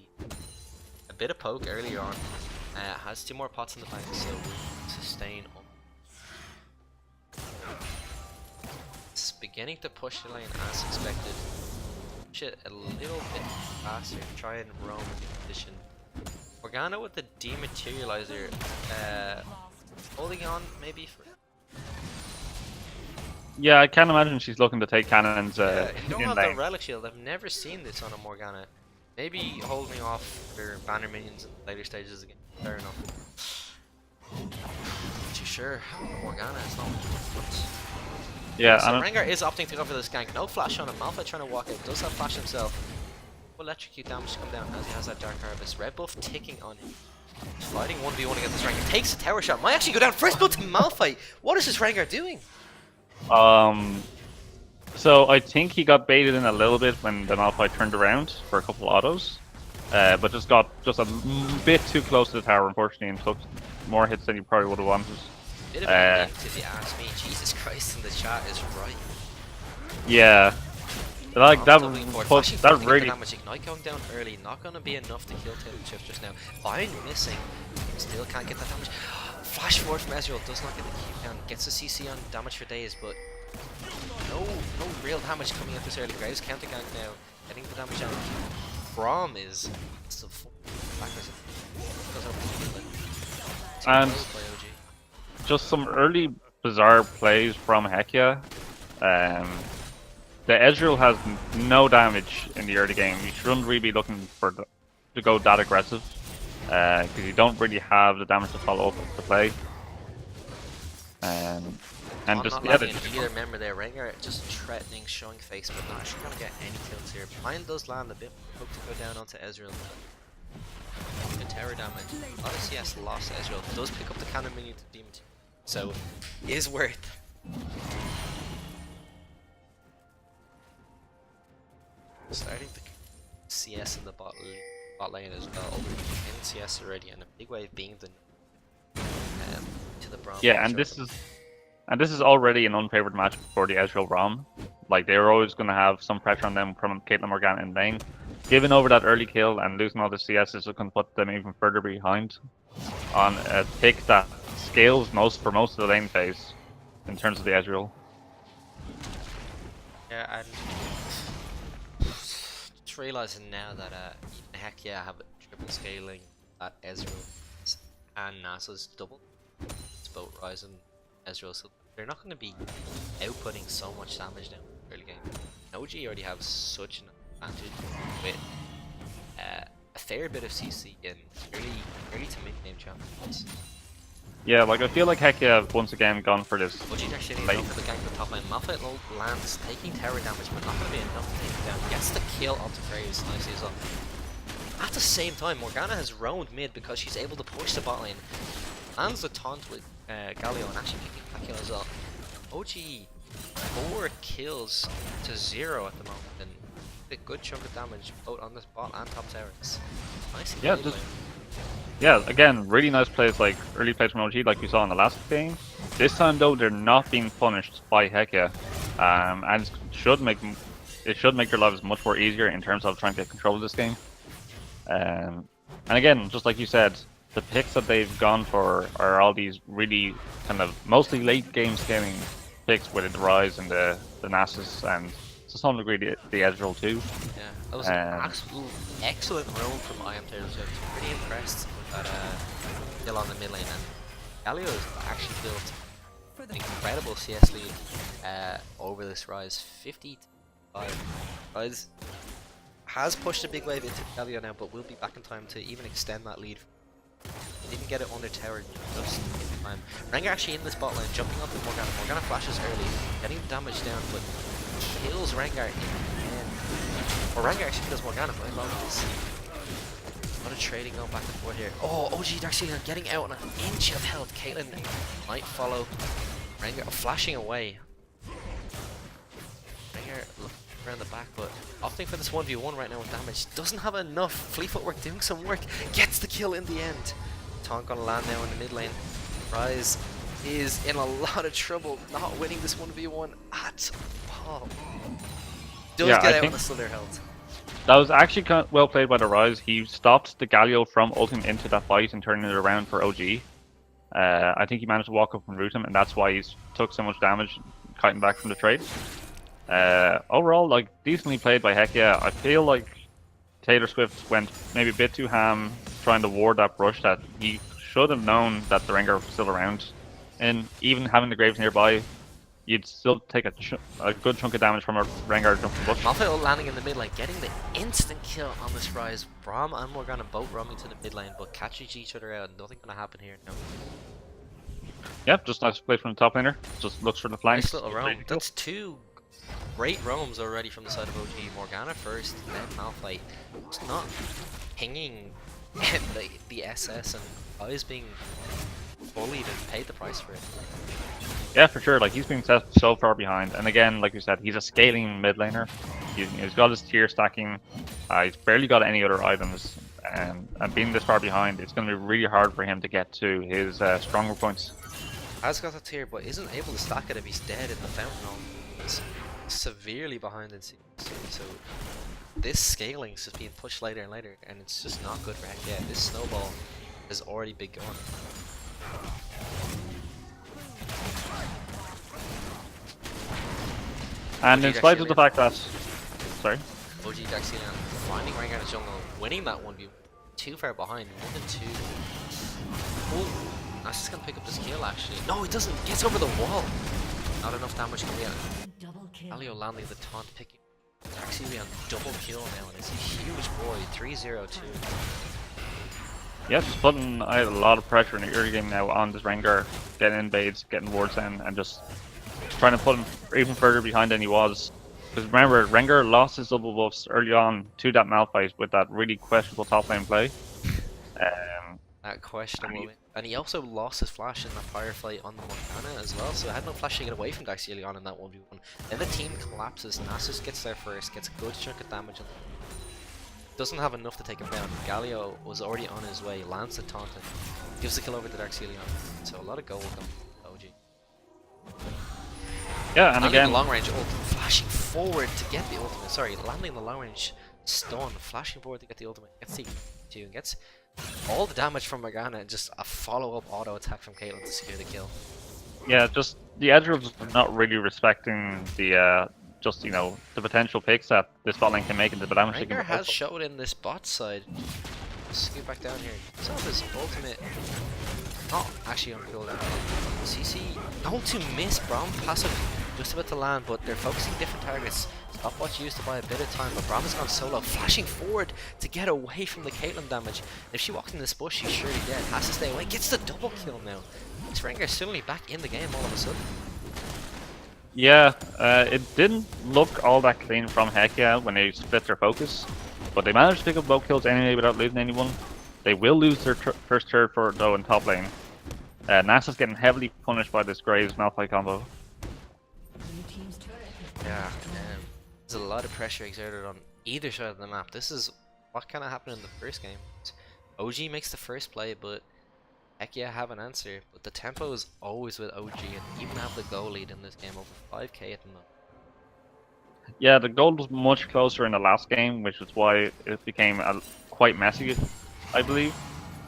Speaker 2: a bit of poke earlier on. Has 2 more pots in the bank, so we'll sustain on. It's beginning to push the lane as expected. Push it a little bit faster, try and roam in position. Morgana with the dematerializer, holding on maybe for.
Speaker 3: Yeah, I can't imagine she's looking to take cannons
Speaker 2: You don't
Speaker 3: in
Speaker 2: have
Speaker 3: lane.
Speaker 2: the relic shield. I've never seen this on a Morgana. Maybe holding off for banner minions in later stages again. Fair enough. Not too sure. Morgana is not much.
Speaker 3: Yeah,
Speaker 2: So
Speaker 3: and
Speaker 2: Rengar is opting to go for this gank. No flash on him. Malphite trying to walk out. Does have flash himself. Will electrocute damage to come down as he has that Dark Harvest. Red buff ticking on him. He's fighting 1v1 against this Rengar. Takes a tower shot. Might actually go down. First blood to Malphite. What is this Rengar doing?
Speaker 3: so I think he got baited in a little bit when the Malphite turned around for a couple of autos. But just got a bit too close to the tower, unfortunately, and took more hits than he probably would have wanted.
Speaker 2: Bit of a link, if you ask me. Jesus Christ, and the chat is right.
Speaker 3: Yeah, like that.
Speaker 2: Actually,
Speaker 3: That really.
Speaker 2: damage ignite going down early. Not going to be enough to kill Taylor Chips just now. Fine, missing. Still can't get that damage. Flash forward from Ezreal does not get the keep down. Gets the CC on damage for days, but no real damage coming out this early. Graves counter gank now, getting the damage out. Braum is still backwards.
Speaker 3: And just some early bizarre plays from HeckYea. The Ezreal has no damage in the early game. You shouldn't really be looking for to go that aggressive, because you don't really have the damage to follow up the play. And
Speaker 2: I'm
Speaker 3: just
Speaker 2: not
Speaker 3: yeah,
Speaker 2: liking either member there. Rengar just threatening, showing face, but not actually gonna get any kills here. Mine does land a bit. Hope to go down onto Ezreal. Good tower damage. A lot of CS lost to Ezreal. Does pick up the cannon minion to demon, so is worth. Starting to CS in the bot lane as well. In CS already, and a big wave being the to the Braum.
Speaker 3: yeah, and this is already an unfavored match for the Ezreal Braum. Like, they're always going to have some pressure on them from Caitlyn Morgana in lane. Giving over that early kill and losing all the CS is going to put them even further behind on a pick that scales for most of the lane phase in terms of the Ezreal.
Speaker 2: Yeah, and just realizing now that HeckYea have a triple scaling at Ezreal and NASA's double. It's both Ryze and Ezreal, so they're not going to be outputting so much damage now in the early game. OG already have such an advantage with a fair bit of CC in early to mid game champions.
Speaker 3: Yeah, like I feel like HeckYea once again gone for this.
Speaker 2: OG actually needs
Speaker 3: Like-
Speaker 2: to go for the gank at the top lane. Malphite lands, taking tower damage, but not going to be enough to take him down. Gets the kill onto Graves nicely as well. At the same time, Morgana has roamed mid because she's able to push the bot lane. Lands the taunt with Galio and actually picking that kill as well. OG 4 kills to 0 at the moment, and a good chunk of damage both on this bot and top towers. Nice.
Speaker 3: Yeah, just yeah, again, really nice plays, like early plays from OG, like we saw in the last game. This time though, they're not being punished by HeckYea, and it should make their lives much more easier in terms of trying to get control of this game. And again, just like you said, the picks that they've gone for are all these really kind of mostly late game scaling picks with the Rise and the Nasus, and to some degree the Ezreal too.
Speaker 2: Yeah, that was an absolute excellent roll from IM Taylor Swift. Pretty impressed with that kill on the mid lane, and Galio has actually built an incredible CS lead over this Rise, 50 to 5. Rise has pushed a big wave into Galio now, but will be back in time to even extend that lead. Didn't get it under tower just in time. Rengar actually in this bot lane, jumping up with Morgana. Morgana flashes early, getting the damage down, but kills Rengar in the end. Or Rengar actually kills Morgana, but I love this. A lot of trading going back and forth here. Oh, OG actually getting out on an inch of health. Caitlyn might follow Rengar, flashing away. Rengar looking around the back, but opting for this 1v1 right now with damage. Doesn't have enough. Fleet footwork doing some work. Gets the kill in the end. Taunt gonna land now in the mid lane. Rise is in a lot of trouble, not winning this 1v1 at all. Does
Speaker 3: Yeah,
Speaker 2: get
Speaker 3: I
Speaker 2: out
Speaker 3: think
Speaker 2: on the Slither health.
Speaker 3: that was actually kind of well played by the Rise. He stopped the Galio from ulting into that fight and turning it around for OG. I think he managed to walk up and root him, and that's why he's took so much damage kiting back from the trade. Overall, like, decently played by HeckYea. I feel like Taylor Swift went maybe a bit too ham trying to ward that brush that he should have known that the Rengar was still around. And even having the Graves nearby, you'd still take a good chunk of damage from a Rengar jumping bush.
Speaker 2: Malphite landing in the mid lane, getting the instant kill on this Rise. Braum and Morgana both roaming to the mid lane, but catching each other out. Nothing gonna happen here now.
Speaker 3: Yep, just nice play from the top laner. Just looks for the flanks.
Speaker 2: Nice little roam. That's 2 great roams already from the side of OG. Morgana first, then Malphite. It's not pinging the SS, and Eyes being bullied and paid the price for it.
Speaker 3: Yeah, for sure. Like, he's been set so far behind, and again, like you said, he's a scaling mid laner. He's got his tier stacking. He's barely got any other items, and being this far behind, it's going to be really hard for him to get to his stronger points.
Speaker 2: Has got the tier, but isn't able to stack it if he's dead in the fountain hall. He's severely behind in CC, so this scaling is just being pushed later and later, and it's just not good for HeckYea. This snowball has already been going.
Speaker 3: And in spite of the fact that, sorry,
Speaker 2: OG Daxian finding Rengar in the jungle, winning that 1v, too far behind, 1 and 2. Oh, that's just gonna pick up this kill actually. No, he doesn't. Gets over the wall. Not enough damage coming out.
Speaker 4: Double kill.
Speaker 2: Galio landing the taunt, picking Daxian on double kill now, and it's a huge boy. 3-0-2.
Speaker 3: yeah, just putting a lot of pressure in the early game now on this Rengar, getting invades, getting wards in, and just trying to put him even further behind than he was. Because remember, Rengar lost his double buffs early on to that Malphite with that really questionable top lane play.
Speaker 2: That questionable. And he also lost his flash in that firefight on the Morgana as well, so I had no flash to get away from Daxian in that 1v1. Then the team collapses, Nasus gets there first, gets a good chunk of damage, and doesn't have enough to take him down. Galio was already on his way, lands the taunt, and gives the kill over to Daxian. So a lot of gold on OG.
Speaker 3: Yeah, and
Speaker 2: landing
Speaker 3: again,
Speaker 2: the long range ult, flashing forward to get the ultimate. Sorry, landing the long range stun, flashing forward to get the ultimate. Gets the 2 and gets all the damage from Morgana and just a follow-up auto attack from Caitlyn to secure the kill.
Speaker 3: yeah, just the Ezreal's not really respecting the just, you know, the potential picks that this bot lane can make into the damage they can
Speaker 2: Rengar has
Speaker 3: also.
Speaker 2: showed in this bot side. Let's get back down here. Let's have his ultimate. Not actually on cooldown. CC going to miss Braum passive just about to land, but they're focusing different targets. Stopwatch used to buy a bit of time, but Brahma's gone solo, flashing forward to get away from the Caitlyn damage. If she walks in this bush, she's surely dead. Has to stay away. Gets the double kill now. This Rengar suddenly back in the game all of a sudden.
Speaker 3: Yeah, it didn't look all that clean from HeckYea when they split their focus, but they managed to pick up both kills anyway without losing anyone. They will lose their first turret for though in top lane. NASA's getting heavily punished by this Graves Malphite combo.
Speaker 2: Yeah, there's a lot of pressure exerted on either side of the map. This is what kind of happened in the first game. OG makes the first play, but HeckYea have an answer. But the tempo is always with OG, and even have the goal lead in this game over 5k at the moment.
Speaker 3: Yeah, the goal was much closer in the last game, which is why it became quite messy, I believe.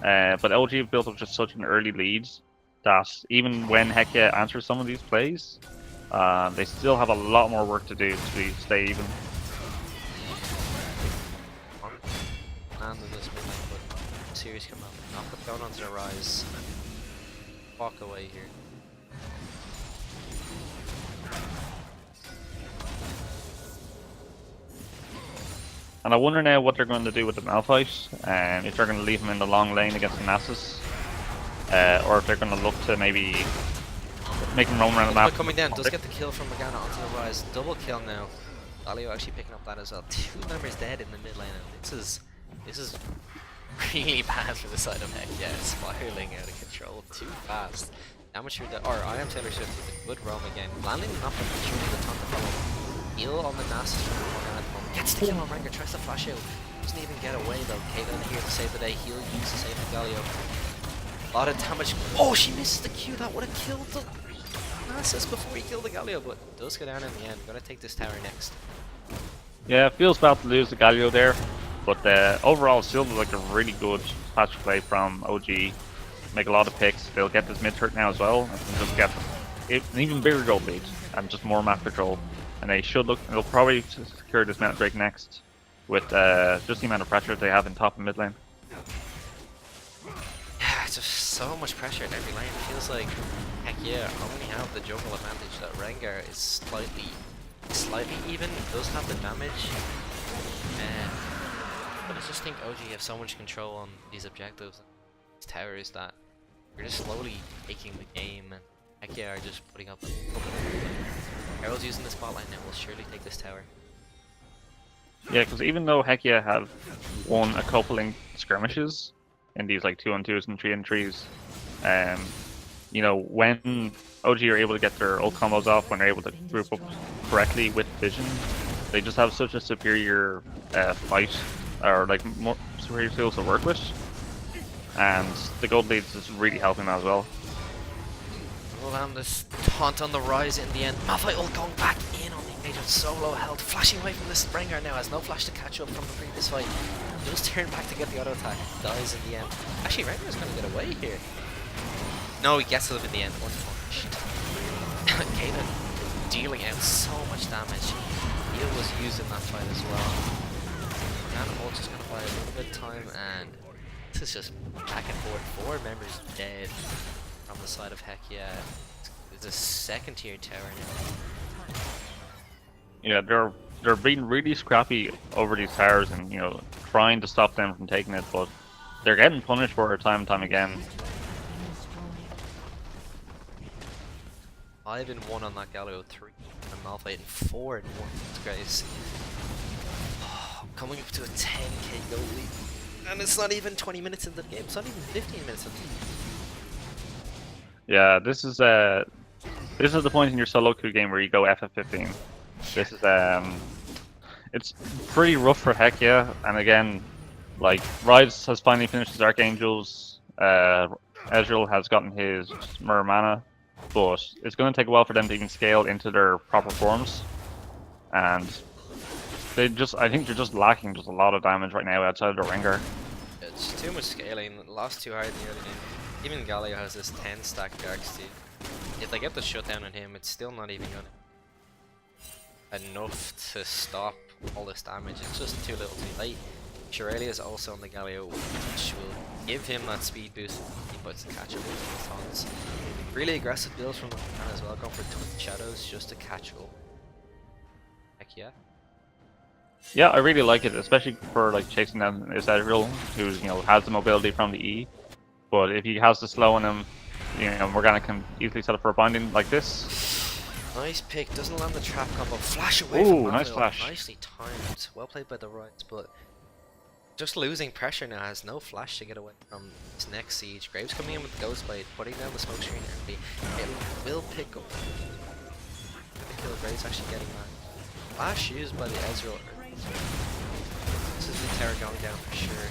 Speaker 3: But LG built up just such an early lead that even when HeckYea answers some of these plays, they still have a lot more work to do to stay even.
Speaker 2: And in this mid lane, but series come out. Knock it down onto the rise. Walk away here.
Speaker 3: And I wonder now what they're going to do with the Malphite, and if they're going to leave him in the long lane against the Nasus, or if they're going to look to maybe make him roam around the map.
Speaker 2: Coming down, does get the kill from Morgana onto the rise. Double kill now. Galio actually picking up that as well. 2 members dead in the mid lane. This is really bad for the side of HeckYea. Spiraling out of control too fast. Damage through the I am Taylor Swift with a good roam again. Landing enough and shooting the ton to follow. Heal on the Nasus from Morgana at the moment. Gets the kill on Rengar, tries to flash out. Doesn't even get away though. Caitlyn here to save the day. Heal used to save the Galio. A lot of damage. Oh, she misses the Q. That would have killed the Nasus before he killed the Galio, but does go down in the end. Gonna take this tower next.
Speaker 3: Yeah, it feels bad to lose the Galio there, but overall still like a really good patch play from OG. Make a lot of picks. They'll get this mid turret now as well, and just get an even bigger gold lead and just more map control. And they should look. They'll probably secure this Mount Drake next with just the amount of pressure they have in top and mid lane.
Speaker 2: Yeah, it's just so much pressure in every lane. It feels like HeckYea only have the jungle advantage. That Rengar is slightly even. Does have the damage, but I just think OG have so much control on these objectives, these towers, that they're just slowly taking the game, and HeckYea are just putting up. Herald's using the spotlight now. Will surely take this tower.
Speaker 3: Yeah, because even though HeckYea have won a couple in skirmishes in these like 2-on-2s and 3-on-3s, you know, when OG are able to get their ult combos off, when they're able to group up correctly with vision, they just have such a superior fight, or like more superior tools to work with, and the gold leads is really helping that as well.
Speaker 2: We'll land this taunt on the rise in the end. Malphite ult going back in on the engage of so low health, flashing away from this Rengar now, has no flash to catch up from the previous fight. Does turn back to get the auto attack, dies in the end. Actually, Rengar's gonna get away here. No, he gets to them in the end, unpunished. Caitlyn dealing out so much damage. Heal was used in that fight as well. Morgana ult just gonna buy a little bit of time, and this is just back and forth. 4 members dead from the side of HeckYea. It's a second tier tower now.
Speaker 3: Yeah, they're being really scrappy over these towers, and you know, trying to stop them from taking it, but they're getting punished for it time and time again.
Speaker 2: 5 and 1 on that Galio, 3 on Malphite, and 4 and 1 with Graves. Coming up to a 10k goal lead, and it's not even 20 minutes into the game. It's not even 15 minutes into the game.
Speaker 3: Yeah, this is the point in your solo queue game where you go FF15. This is it's pretty rough for HeckYea, and again, like Rise has finally finished his Archangels, Ezreal has gotten his Muramana, but it's going to take a while for them to even scale into their proper forms, and I think they're just lacking just a lot of damage right now outside of the Rengar.
Speaker 2: It's too much scaling, lost too hard in the early game. Even Galio has this 10 stack Darksteel. If they get the shutdown on him, it's still not even gonna enough to stop all this damage. It's just too little too late. Shirley is also on the Galio, which will give him that speed boost he puts to catch up with the taunts. Really aggressive builds from the man as well, going for Twin Shadows just to catch up. HeckYea.
Speaker 3: Yeah, I really like it, especially for like chasing down Ezreal, who has the mobility from the E. But if he has the slow on him, Morgana can easily set up for a binding like this.
Speaker 2: Nice pick, doesn't land the trap combo. Flash away
Speaker 3: Ooh,
Speaker 2: from
Speaker 3: nice
Speaker 2: Malville.
Speaker 3: flash.
Speaker 2: Nicely timed. Well played by the Rights, but just losing pressure now. Has no flash to get away from this next siege. Graves coming in with the Ghost Blade, putting down the smoke screen early. It will pick up the kill. Graves actually getting that. Flash used by the Ezreal. This is the Terror going down for sure.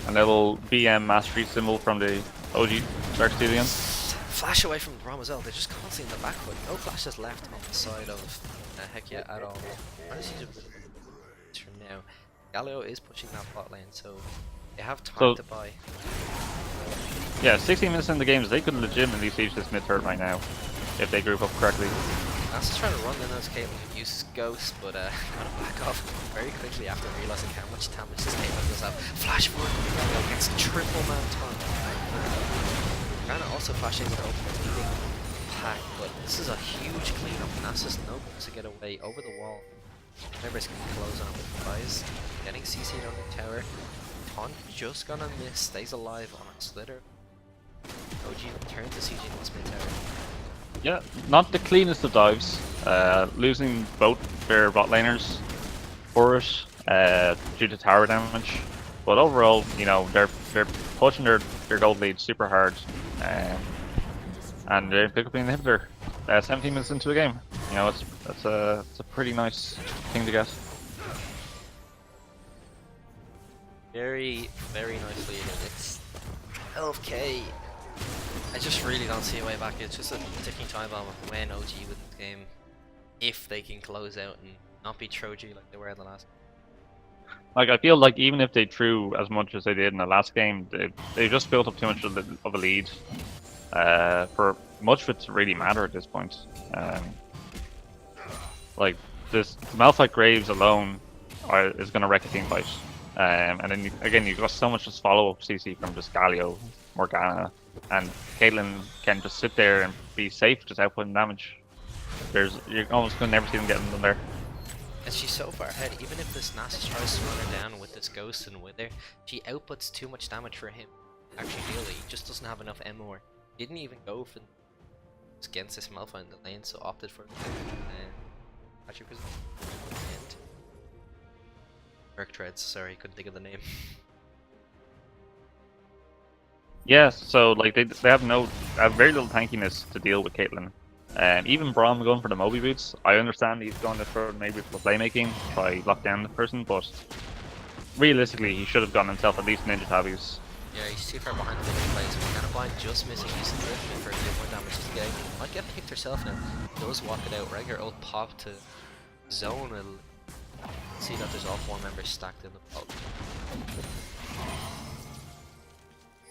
Speaker 3: A little BM mastery symbol from the OG Dark Stelian.
Speaker 2: Flash away from Braum as well. They're just constantly in the back foot. No flashes left on the side of HeckYea at all. What does he do from now? Galio is pushing that bot lane, so they have time to buy.
Speaker 3: Yeah, 16 minutes in the games, they could legitimately siege this mid turret right now if they group up correctly.
Speaker 2: That's just trying to run in as Caitlyn uses Ghost, but kind of back off very quickly after realizing how much damage this Caitlyn does have. Flash forward, Galio gets triple man taunt. Kind of also flashing with ultimate leading pack, but this is a huge cleanup. Nasus no good to get away over the wall. Members can close on with flies. Getting CC'd on the tower. Taunt just gonna miss, stays alive on a slither. OG turns to CG in this mid tower.
Speaker 3: Yeah, not the cleanest of dives. Losing both their bot laners for it due to tower damage. But overall, they're pushing their gold lead super hard. And they pick up the inhibitor 17 minutes into the game. It's a pretty nice thing to get.
Speaker 2: Very, very nicely. It's 12k. I just really don't see a way back. It's just a ticking time bomb of when OG wins this game, if they can close out and not be Troji like they were in the last.
Speaker 3: Like, I feel like even if they threw as much as they did in the last game, they just built up too much of a lead for much of it to really matter at this point. Like, this Malphite Graves alone is going to wreck a team fight. And then again, you've got so much just follow-up CC from just Galio, Morgana, and Caitlyn can just sit there and be safe, just outputting damage. You're almost going to never see them getting them there.
Speaker 2: And she's so far ahead, even if this Nasus tries to run her down with this Ghost and Wither, she outputs too much damage for him. Actually, really, he just doesn't have enough MR. Didn't even go for against this Malphite in the lane, so opted for Patrick was and Merc Treads, sorry, couldn't think of the name.
Speaker 3: Yeah, so like they have very little tankiness to deal with Caitlyn. Even Braum going for the Moby boots, I understand he's going for maybe for playmaking, try lock down the person, but realistically he should have gone himself at least ninja tabbies.
Speaker 2: Yeah, he's too far behind the big plays. Kind of blind, just missing using the for a bit more damage just to get anything. Might get picked herself now. Does walk it out. Regular old pop to zone. Will see that there's all 4 members stacked in the pop.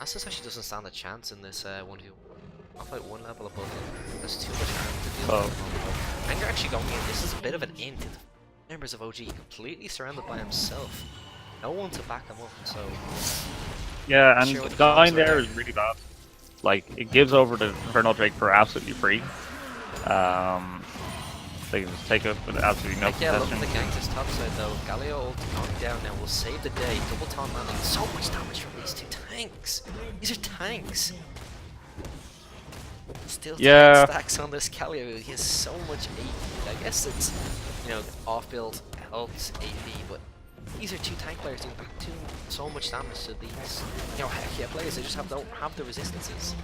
Speaker 2: Nasus actually doesn't stand a chance in this 1v1. I'll fight 1 level above him. There's too much harm to deal with. Anger actually going in. This is a bit of an int. Members of OG completely surrounded by himself. No one to back him up, so.
Speaker 3: Yeah, and dying there is really bad. Like, it gives over the Infernal Drake for absolutely free. They can just take it with absolutely no
Speaker 2: Yeah, look
Speaker 3: contestation.
Speaker 2: at the gank this top side though. Galio ult knocked down now will save the day. Double taunt landing. So much damage from these 2 tanks. These are tanks. Still 10 stacks on this Galio. He has so much AP. I guess it's, off build helps AP, but these are 2 tank players doing so much damage to these, HeckYea players. They just don't have the resistances.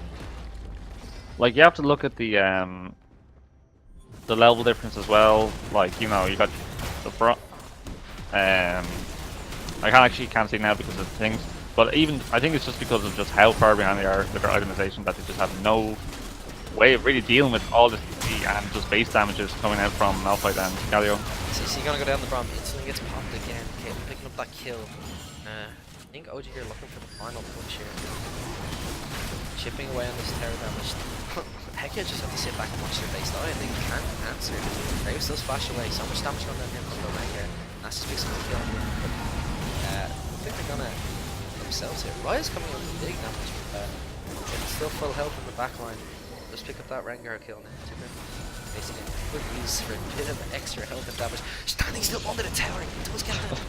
Speaker 3: Like, you have to look at the level difference as well. Like, you got the front. I can't see now because of things. But even I think it's just because of just how far behind they are with their itemization that they just have no way of really dealing with all this CC and just base damages coming out from Malphite and Galio.
Speaker 2: CC gonna go down the Braum, instantly gets popped again. Caitlyn picking up that kill. I think OG here looking for the final push here. Chipping away on this terror damage. HeckYea just have to sit back and watch their base die and they can't answer. Graves does flash away, so much damage going on him from the right here. Nasus picks up the kill on him. I think they're gonna themselves here. Riot's coming in with big damage, but it's still full health in the back line. just pick up that Rengar kill now. Basically, good use for a bit of extra health and damage. Standing still under the tower, he does get it.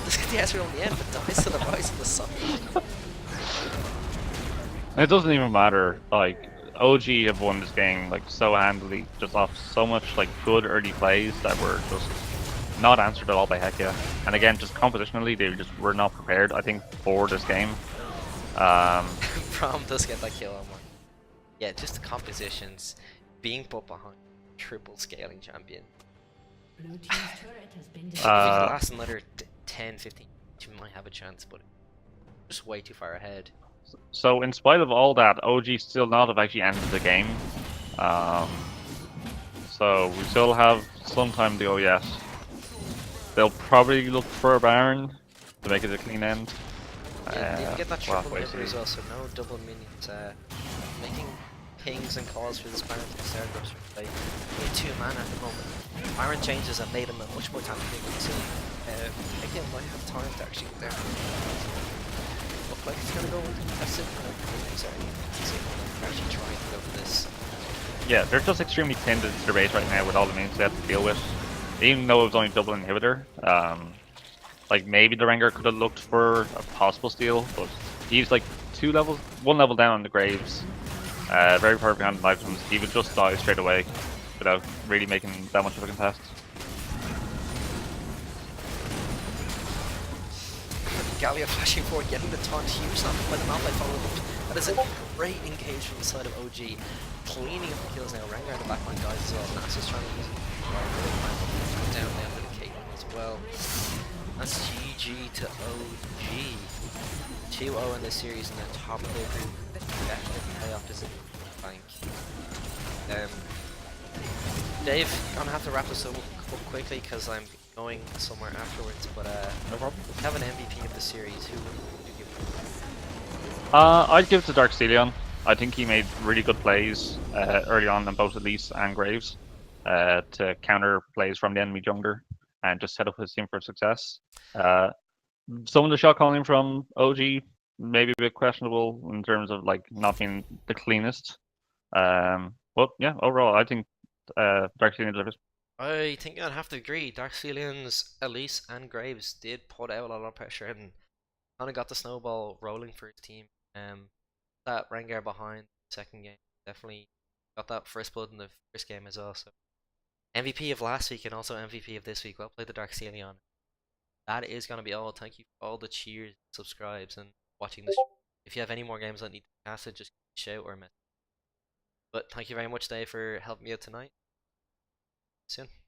Speaker 2: Does get the Ezreal on the end, but dies to the rise of the sun.
Speaker 3: It doesn't even matter. Like OG have won this game like so handily, just off so much like good early plays that were just not answered at all by HeckYea. And again, just compositionally, they just were not prepared. I think for this game.
Speaker 2: Prom does get that kill on one. Yeah, just the compositions being put behind triple scaling champion.
Speaker 4: Blue team's turret has been
Speaker 2: If it
Speaker 4: destroyed.
Speaker 2: lasts another 10, 15, you might have a chance, but just way too far ahead.
Speaker 3: So in spite of all that, OG still not have actually ended the game. So we still have some time to go yet. They'll probably look for a Baron to make it a clean end.
Speaker 2: Yeah, didn't get that
Speaker 3: We'll
Speaker 2: triple
Speaker 3: have to wait
Speaker 2: inhibitor as
Speaker 3: see.
Speaker 2: well, so no double minions. Making pings and calls for this Baron to the start of play. Only 2 mana at the moment. Baron changes have made him a much more tactical team. Again, might have time to actually get there. Look like it's gonna go aggressive. Sorry, they're actually trying to go for this.
Speaker 3: Yeah, they're just extremely pinned into their base right now with all the minions they have to deal with. Even though it was only double inhibitor, like maybe the Rengar could have looked for a possible steal, but he's like 1 level down on the Graves. Very far behind the items. He would just die straight away without really making that much of a contest.
Speaker 2: Gallia flashing forward, getting the taunt, huge snap by the Malphite followed up. That is a great engage from the side of OG. Cleaning up the kills now. Rengar in the backline guys as well. Nasa's trying to use it. Down there for the Caitlyn as well. That's GG to OG. 2-0 in this series in their top of their group. Definitely play opposite bank. Dave, gonna have to wrap this up quickly because I'm going somewhere afterwards. But
Speaker 3: No problem.
Speaker 2: have an MVP of the series. Who would you give?
Speaker 3: I'd give it to Darkstelion. I think he made really good plays early on both Elise and Graves to counter plays from the enemy jungler and just set up his team for success. Some of the shot calling from OG maybe a bit questionable in terms of like not being the cleanest. But yeah, overall I think Darkstelion deserves it.
Speaker 2: I think I'd have to agree. Darkstelions, Elise, and Graves did put out a lot of pressure and kind of got the snowball rolling for his team. That Rengar behind the second game definitely got that first blood in the first game as well. So MVP of last week and also MVP of this week. Well played, the Darkstelion. That is going to be all. Thank you for all the cheers, subscribes, and watching this. If you have any more games that need to be casted, just shout or message. But thank you very much, Dave, for helping me out tonight. See you soon.